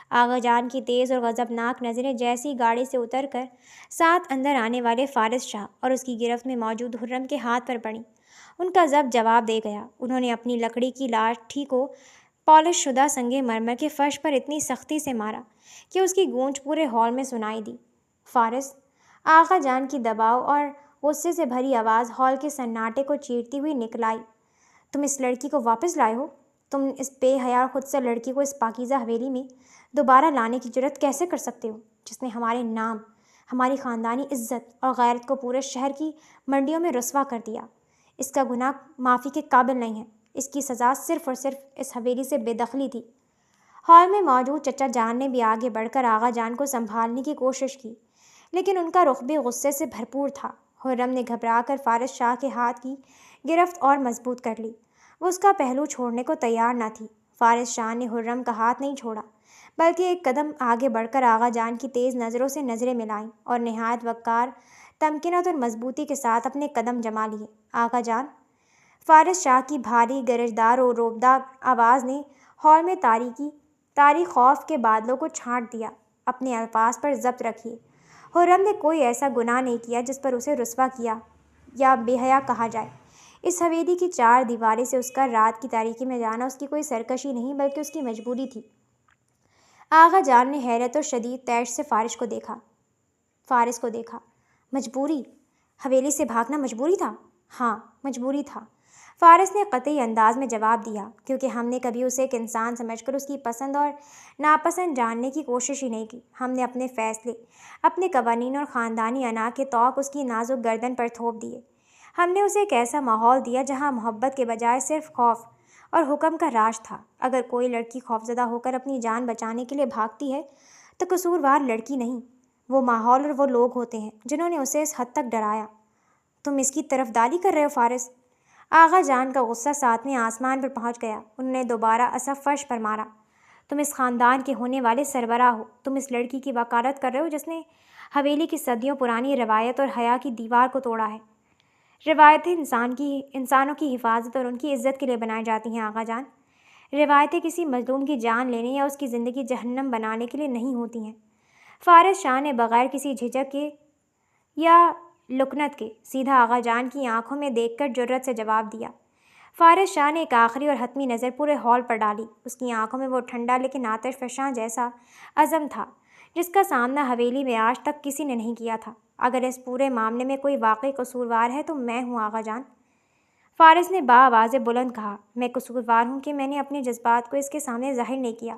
آغا جان کی تیز اور غضبناک نظریں جیسی گاڑی سے اتر کر ساتھ اندر آنے والے فارس شاہ اور اس کی گرفت میں موجود حرم کے ہاتھ پر پڑیں۔ ان کا ضبط جواب دے گیا۔ انہوں نے اپنی لکڑی کی لاٹھی کو پالش شدہ سنگ مرمر کے فرش پر اتنی سختی سے مارا کہ اس کی گونج پورے ہال میں سنائی دی۔ فارس! آغا جان کی دباؤ اور غصے سے بھری آواز ہال کے سناٹے کو چیرتی ہوئی نکل آئی۔ تم اس لڑکی کو واپس لائے ہو؟ تم اس بے حیا اور خود سر لڑکی کو اس پاکیزہ حویلی میں دوبارہ لانے کی جرأت کیسے کر سکتے ہو، جس نے ہمارے نام، ہماری خاندانی عزت اور غیرت کو پورے شہر کی منڈیوں میں رسوا کر دیا؟ اس کا گناہ معافی کے قابل نہیں ہے۔ اس کی سزا صرف اور صرف اس حویلی سے بے دخلی تھی۔ ہال میں موجود چچا جان نے بھی آگے بڑھ کر آغا جان کو سنبھالنے کی کوشش کی، لیکن ان کا رخ بھی غصے سے بھرپور تھا۔ حرم نے گھبرا کر فارس شاہ کے ہاتھ کی گرفت اور مضبوط کر لی۔ وہ اس کا پہلو چھوڑنے کو تیار نہ تھی۔ فارس شاہ نے حرم کا ہاتھ نہیں چھوڑا، بلکہ ایک قدم آگے بڑھ کر آغا جان کی تیز نظروں سے نظریں ملائیں اور نہایت وقار، تمکنت اور مضبوطی کے ساتھ اپنے قدم جما لیے۔ آغا جان! فارس شاہ کی بھاری گرجدار اور روبدار آواز نے ہال میں تاریک خوف کے بادلوں کو چھانٹ دیا۔ اپنے الفاظ پر ضبط رکھیے۔ حرم نے کوئی ایسا گناہ نہیں کیا جس پر اسے رسوا کیا یا بے حیا کہا جائے۔ اس حویلی کی چار دیواری سے اس کا رات کی تاریکی میں جانا اس کی کوئی سرکشی نہیں بلکہ اس کی مجبوری تھی۔ آغا جان نے حیرت اور شدید طیش سے فارس کو دیکھا۔ مجبوری؟ حویلی سے بھاگنا مجبوری تھا؟ ہاں، مجبوری تھا، فارس نے قطعی انداز میں جواب دیا، کیونکہ ہم نے کبھی اسے ایک انسان سمجھ کر اس کی پسند اور ناپسند جاننے کی کوشش ہی نہیں کی۔ ہم نے اپنے فیصلے، اپنے قوانین اور خاندانی انا کے طوق اس کی نازک گردن پر تھوپ دیے۔ ہم نے اسے ایک ایسا ماحول دیا جہاں محبت کے بجائے صرف خوف اور حکم کا راج تھا۔ اگر کوئی لڑکی خوفزدہ ہو کر اپنی جان بچانے کے لیے بھاگتی ہے تو قصوروار لڑکی نہیں، وہ ماحول اور وہ لوگ ہوتے ہیں جنہوں نے اسے اس حد تک ڈرایا۔ تم اس کی طرفداری کر رہے ہو فارس؟ آغا جان کا غصہ ساتویں آسمان پر پہنچ گیا۔ انہوں نے دوبارہ عصا فرش پر مارا۔ تم اس خاندان کے ہونے والے سربراہ ہو۔ تم اس لڑکی کی وکالت کر رہے ہو جس نے حویلی کی صدیوں پرانی روایت اور حیا کی دیوار کو توڑا ہے۔ روایتیں انسانوں کی حفاظت اور ان کی عزت کے لیے بنائی جاتی ہیں آغا جان۔ روایتیں کسی مظلوم کی جان لینے یا اس کی زندگی جہنم بنانے کے لیے نہیں ہوتی ہیں۔ فارس شاہ نے بغیر کسی جھجک کے یا لکنت کے سیدھا آغا جان کی آنکھوں میں دیکھ کر جرأت سے جواب دیا۔ فارس شاہ نے ایک آخری اور حتمی نظر پورے ہال پر ڈالی۔ اس کی آنکھوں میں وہ ٹھنڈا لیکن آتش فشاں جیسا عزم تھا جس کا سامنا حویلی میں آج تک کسی نے نہیں کیا تھا۔ اگر اس پورے معاملے میں کوئی واقعی قصوروار ہے تو میں ہوں آغا جان، فارس نے بآواز بلند کہا۔ میں قصوروار ہوں کہ میں نے اپنے جذبات کو اس کے سامنے ظاہر نہیں کیا۔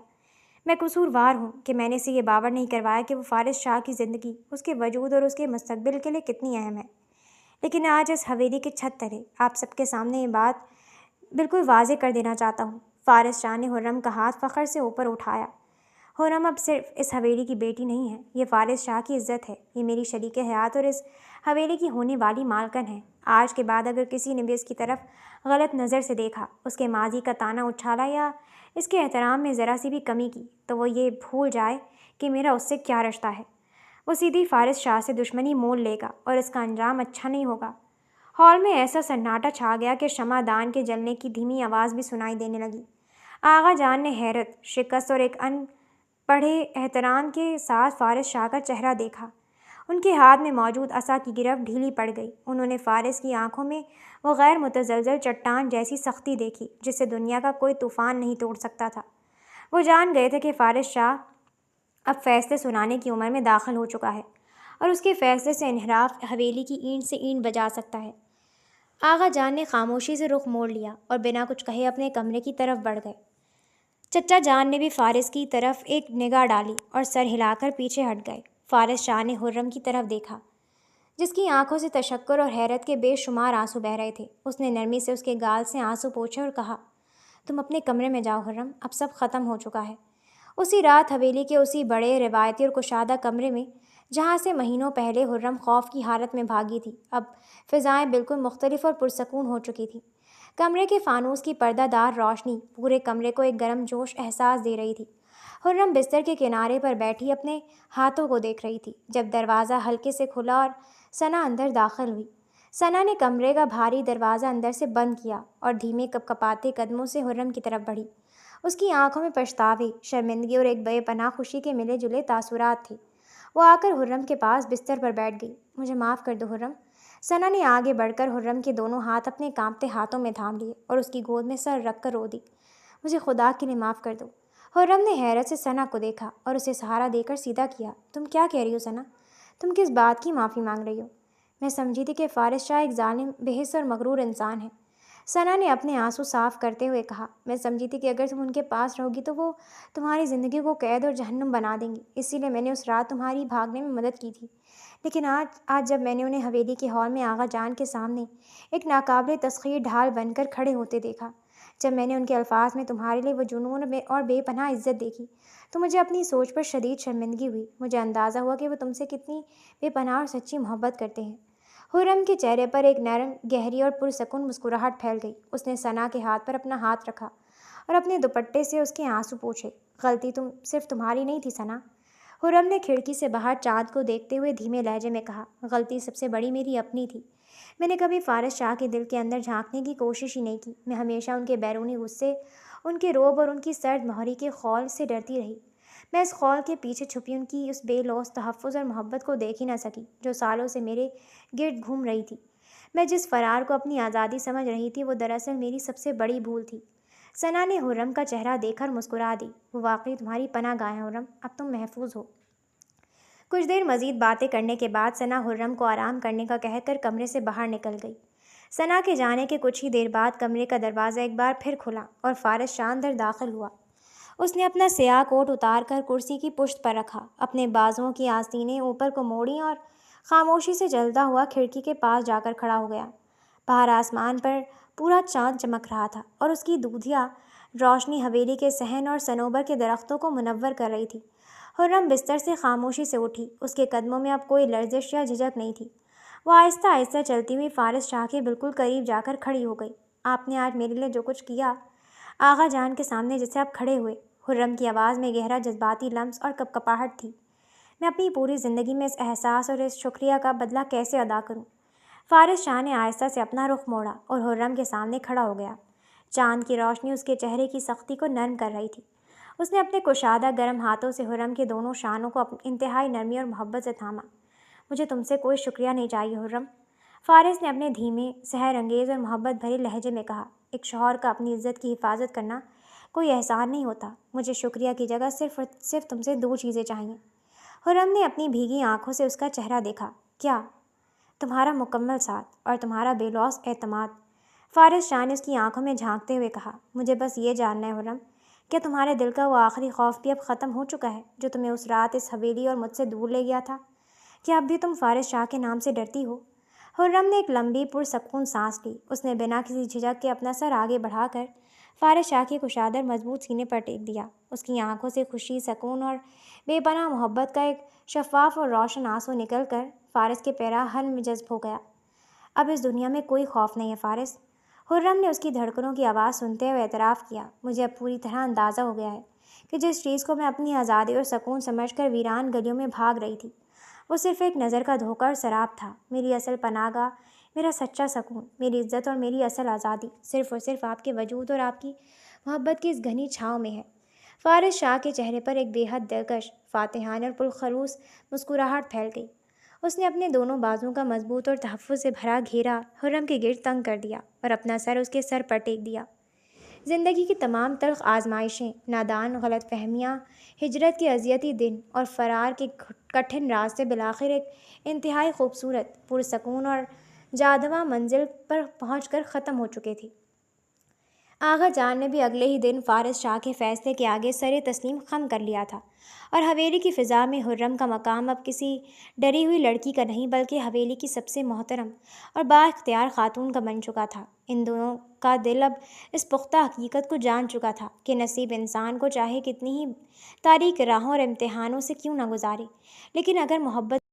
میں قصوروار ہوں کہ میں نے اسے یہ باور نہیں کروایا کہ وہ فارس شاہ کی زندگی، اس کے وجود اور اس کے مستقبل کے لیے کتنی اہم ہے۔ لیکن آج اس حویلی کی چھت تلے آپ سب کے سامنے یہ بات بالکل واضح کر دینا چاہتا ہوں۔ فارس شاہ نے حرم کا ہاتھ فخر سے اوپر اٹھایا۔ حرم اب صرف اس حویلی کی بیٹی نہیں ہے، یہ فارس شاہ کی عزت ہے، یہ میری شریک حیات اور اس حویلی کی ہونے والی مالکن ہے۔ آج کے بعد اگر کسی نے بھی اس کی طرف غلط نظر سے دیکھا، اس کے ماضی کا تانا اچھالا یا اس کے احترام میں ذرا سی بھی کمی کی، تو وہ یہ بھول جائے کہ میرا اس سے کیا رشتہ ہے۔ وہ سیدھی فارس شاہ سے دشمنی مول لے گا اور اس کا انجام اچھا نہیں ہوگا۔ ہال میں ایسا سناٹا چھا گیا کہ شمع دان کے جلنے کی دھیمی آواز بھی سنائی دینے لگی۔ آغا جان نے حیرت، شکست اور ایک ان پڑھے احترام کے ساتھ فارس شاہ کا چہرہ دیکھا۔ ان کے ہاتھ میں موجود عصا کی گرفت ڈھیلی پڑ گئی۔ انہوں نے فارس کی آنکھوں میں وہ غیر متزلزل چٹان جیسی سختی دیکھی جسے دنیا کا کوئی طوفان نہیں توڑ سکتا تھا۔ وہ جان گئے تھے کہ فارس شاہ اب فیصلے سنانے کی عمر میں داخل ہو چکا ہے اور اس کے فیصلے سے انحراف حویلی کی اینٹ سے اینٹ بجا سکتا ہے۔ آغا جان نے خاموشی سے رخ موڑ لیا اور بنا کچھ کہے اپنے کمرے کی طرف بڑھ گئے۔ چچا جان نے بھی فارس کی طرف ایک نگاہ ڈالی اور سر ہلا کر پیچھے ہٹ گئے۔ فارس شاہ نے خرم کی طرف دیکھا، جس کی آنکھوں سے تشکر اور حیرت کے بے شمار آنسو بہہ رہے تھے۔ اس نے نرمی سے اس کے گال سے آنسو پوچھے اور کہا، تم اپنے کمرے میں جاؤ خرم، اب سب ختم ہو چکا ہے۔ اسی رات حویلی کے اسی بڑے روایتی اور کشادہ کمرے میں جہاں سے مہینوں پہلے خرم خوف کی حالت میں بھاگی تھی، اب فضائیں بالکل مختلف اور پرسکون ہو چکی تھیں۔ کمرے کے فانوس کی پردہ دار روشنی پورے کمرے کو ایک گرم جوش احساس دے رہی تھی۔ خرم بستر کے کنارے پر بیٹھی اپنے ہاتھوں کو دیکھ رہی تھی جب دروازہ ہلکے سے کھلا اور ثنا اندر داخل ہوئی۔ ثنا نے کمرے کا بھاری دروازہ اندر سے بند کیا اور دھیمے کپ کپاتے قدموں سے خرم کی طرف بڑھی۔ اس کی آنکھوں میں پچھتاوے، شرمندگی اور ایک بے پناہ خوشی کے ملے جلے تاثرات تھے۔ وہ آ کر خرم کے پاس بستر پر بیٹھ گئی۔ مجھے معاف کر دو خرم۔ ثنا نے آگے بڑھ کر خرم کے دونوں ہاتھ اپنے کانپتے ہاتھوں میں تھام لیے اور اس کی گود میں سر رکھ کر رو دی۔ مجھے خدا کے لیے معاف کر دو۔ خرم نے حیرت سے ثنا کو دیکھا اور اسے سہارا دے کر سیدھا کیا۔ تم کیا کہہ رہی ہو ثنا؟ تم کس بات کی معافی مانگ رہی ہو؟ میں سمجھی تھی کہ فارس شاہ ایک ظالم، بے حس اور مغرور انسان ہے۔ ثنا نے اپنے آنسو صاف کرتے ہوئے کہا، میں سمجھی تھی کہ اگر تم ان کے پاس رہو گی تو وہ تمہاری زندگی کو قید اور جہنم بنا دیں گی، اسی لیے میں نے اس رات تمہاری بھاگنے میں مدد کی تھی۔ لیکن آج جب میں نے انہیں حویلی کے ہال میں آغا جان کے سامنے ایک ناقابل تسخیر ڈھال بن کر کھڑے ہوتے دیکھا، جب میں نے ان کے الفاظ میں تمہارے لیے وہ جنون اور بے پناہ عزت دیکھی، تو مجھے اپنی سوچ پر شدید شرمندگی ہوئی۔ مجھے اندازہ ہوا کہ وہ تم سے کتنی بے پناہ اور سچی محبت کرتے ہیں۔ خرم کے چہرے پر ایک نرم، گہری اور پرسکون مسکراہٹ پھیل گئی۔ اس نے ثنا کے ہاتھ پر اپنا ہاتھ رکھا اور اپنے دوپٹے سے اس کے آنسو پوچھے۔ غلطی صرف تمہاری نہیں تھی ثنا۔ خرم نے کھڑکی سے باہر چاند کو دیکھتے ہوئے دھیمے لہجے میں کہا، غلطی سب سے بڑی میری اپنی تھی۔ میں نے کبھی فارس شاہ کے دل کے اندر جھانکنے کی کوشش ہی نہیں کی۔ میں ہمیشہ ان کے بیرونی غصے، ان کے رعب اور ان کی سرد مہری کے خول سے ڈرتی رہی۔ میں اس خول کے پیچھے چھپی ان کی اس بے لوث تحفظ اور محبت کو دیکھ ہی نہ سکی جو سالوں سے میرے گرد گھوم رہی تھی۔ میں جس فرار کو اپنی آزادی سمجھ رہی تھی وہ دراصل میری سب سے بڑی بھول تھی۔ ثنا نے خرم کا چہرہ دیکھ کر مسکرا دی۔ وہ واقعی تمہاری پناہ گاہ ہے خرم، اب تم محفوظ ہو۔ کچھ دیر مزید باتیں کرنے کے بعد ثنا خرم کو آرام کرنے کا کہہ کر کمرے سے باہر نکل گئی۔ ثنا کے جانے کے کچھ ہی دیر بعد کمرے کا دروازہ ایک بار پھر کھلا اور فارس شاہ اندر داخل ہوا۔ اس نے اپنا سیاہ کوٹ اتار کر کرسی کی پشت پر رکھا، اپنے بازوؤں کی آستینیں اوپر کو موڑیں اور خاموشی سے جلتا ہوا کھڑکی کے پاس جا کر کھڑا ہو گیا۔ باہر آسمان پر پورا چاند چمک رہا تھا اور اس کی دودھیا روشنی حویلی کے صحن اور صنوبر کے درختوں کو منور کر رہی تھی۔ خرم بستر سے خاموشی سے اٹھی۔ اس کے قدموں میں اب کوئی لرزش یا جھجک نہیں تھی۔ وہ آہستہ آہستہ چلتی ہوئی فارس شاہ کے بالکل قریب جا کر کھڑی ہو گئی۔ آپ نے آج میرے لیے جو کچھ کیا، آغا جان کے سامنے جیسے آپ کھڑے ہوئے۔ خرم کی آواز میں گہرا جذباتی لمس اور کپکپاہٹ تھی۔ میں اپنی پوری زندگی میں اس احساس اور اس شکریہ کا بدلہ کیسے ادا کروں؟ فارس شاہ نے آہستہ سے اپنا رخ موڑا اور خرم کے سامنے کھڑا ہو گیا۔ چاند کی روشنی اس کے چہرے کی سختی کو نرم کر رہی تھی۔ اس نے اپنے کشادہ گرم ہاتھوں سے خرم کے دونوں شانوں کو انتہائی نرمی اور محبت سے تھاما۔ مجھے تم سے کوئی شکریہ نہیں چاہیے خرم، فارس نے اپنے دھیمے، سحر انگیز اور محبت بھرے لہجے میں کہا۔ ایک شوہر کا اپنی عزت کی حفاظت کرنا کوئی احسان نہیں ہوتا۔ مجھے شکریہ کی جگہ صرف تم سے دو چیزیں چاہیے۔ خرم نے اپنی بھیگی آنکھوں سے اس کا چہرہ دیکھا۔ کیا؟ تمہارا مکمل ساتھ اور تمہارا بے لوث اعتماد، فارس شاہ نے اس کی آنکھوں میں جھانکتے ہوئے کہا۔ مجھے بس یہ جاننا ہے خرم، کیا تمہارے دل کا وہ آخری خوف بھی اب ختم ہو چکا ہے جو تمہیں اس رات اس حویلی اور مجھ سے دور لے گیا تھا؟ کیا اب بھی تم فارس شاہ کے نام سے ڈرتی ہو؟ خرم نے ایک لمبی پرسکون سانس لی۔ اس نے بنا کسی جھجک کے اپنا سر آگے بڑھا کر فارس شاہ کے کشادہ مضبوط سینے پر ٹیک دیا۔ اس کی آنکھوں سے خوشی، سکون اور بے پناہ محبت کا ایک شفاف اور روشن آنسو نکل کر فارس کے پیراہن میں جذب ہو گیا۔ اب اس دنیا میں کوئی خوف نہیں ہے فارس، خرم نے اس کی دھڑکنوں کی آواز سنتے ہوئے اعتراف کیا۔ مجھے اب پوری طرح اندازہ ہو گیا ہے کہ جس چیز کو میں اپنی آزادی اور سکون سمجھ کر ویران گلیوں میں بھاگ رہی تھی، وہ صرف ایک نظر کا دھوکہ اور سراب تھا۔ میری اصل پناہ گاہ، میرا سچا سکون، میری عزت اور میری اصل آزادی صرف اور صرف آپ کے وجود اور آپ کی محبت کی اس گھنی چھاؤں میں ہے۔ فارس شاہ کے چہرے پر ایک بے حد دلکش، فاتحانہ اور پرخلوص مسکراہٹ پھیل گئی۔ اس نے اپنے دونوں بازوؤں کا مضبوط اور تحفظ سے بھرا گھیرا خرم کے گرد تنگ کر دیا اور اپنا سر اس کے سر پر ٹیک دیا۔ زندگی کی تمام تلخ آزمائشیں، نادان غلط فہمیاں، ہجرت کے اذیتی دن اور فرار کے کٹھن راستے بالآخر ایک انتہائی خوبصورت، پرسکون اور جاوداں منزل پر پہنچ کر ختم ہو چکے تھے۔ آغا جان نے بھی اگلے ہی دن فارس شاہ کے فیصلے کے آگے سر تسلیم خم کر لیا تھا، اور حویلی کی فضا میں حرم کا مقام اب کسی ڈری ہوئی لڑکی کا نہیں بلکہ حویلی کی سب سے محترم اور با اختیار خاتون کا بن چکا تھا۔ ان دونوں کا دل اب اس پختہ حقیقت کو جان چکا تھا کہ نصیب انسان کو چاہے کتنی ہی تاریک راہوں اور امتحانوں سے کیوں نہ گزارے، لیکن اگر محبت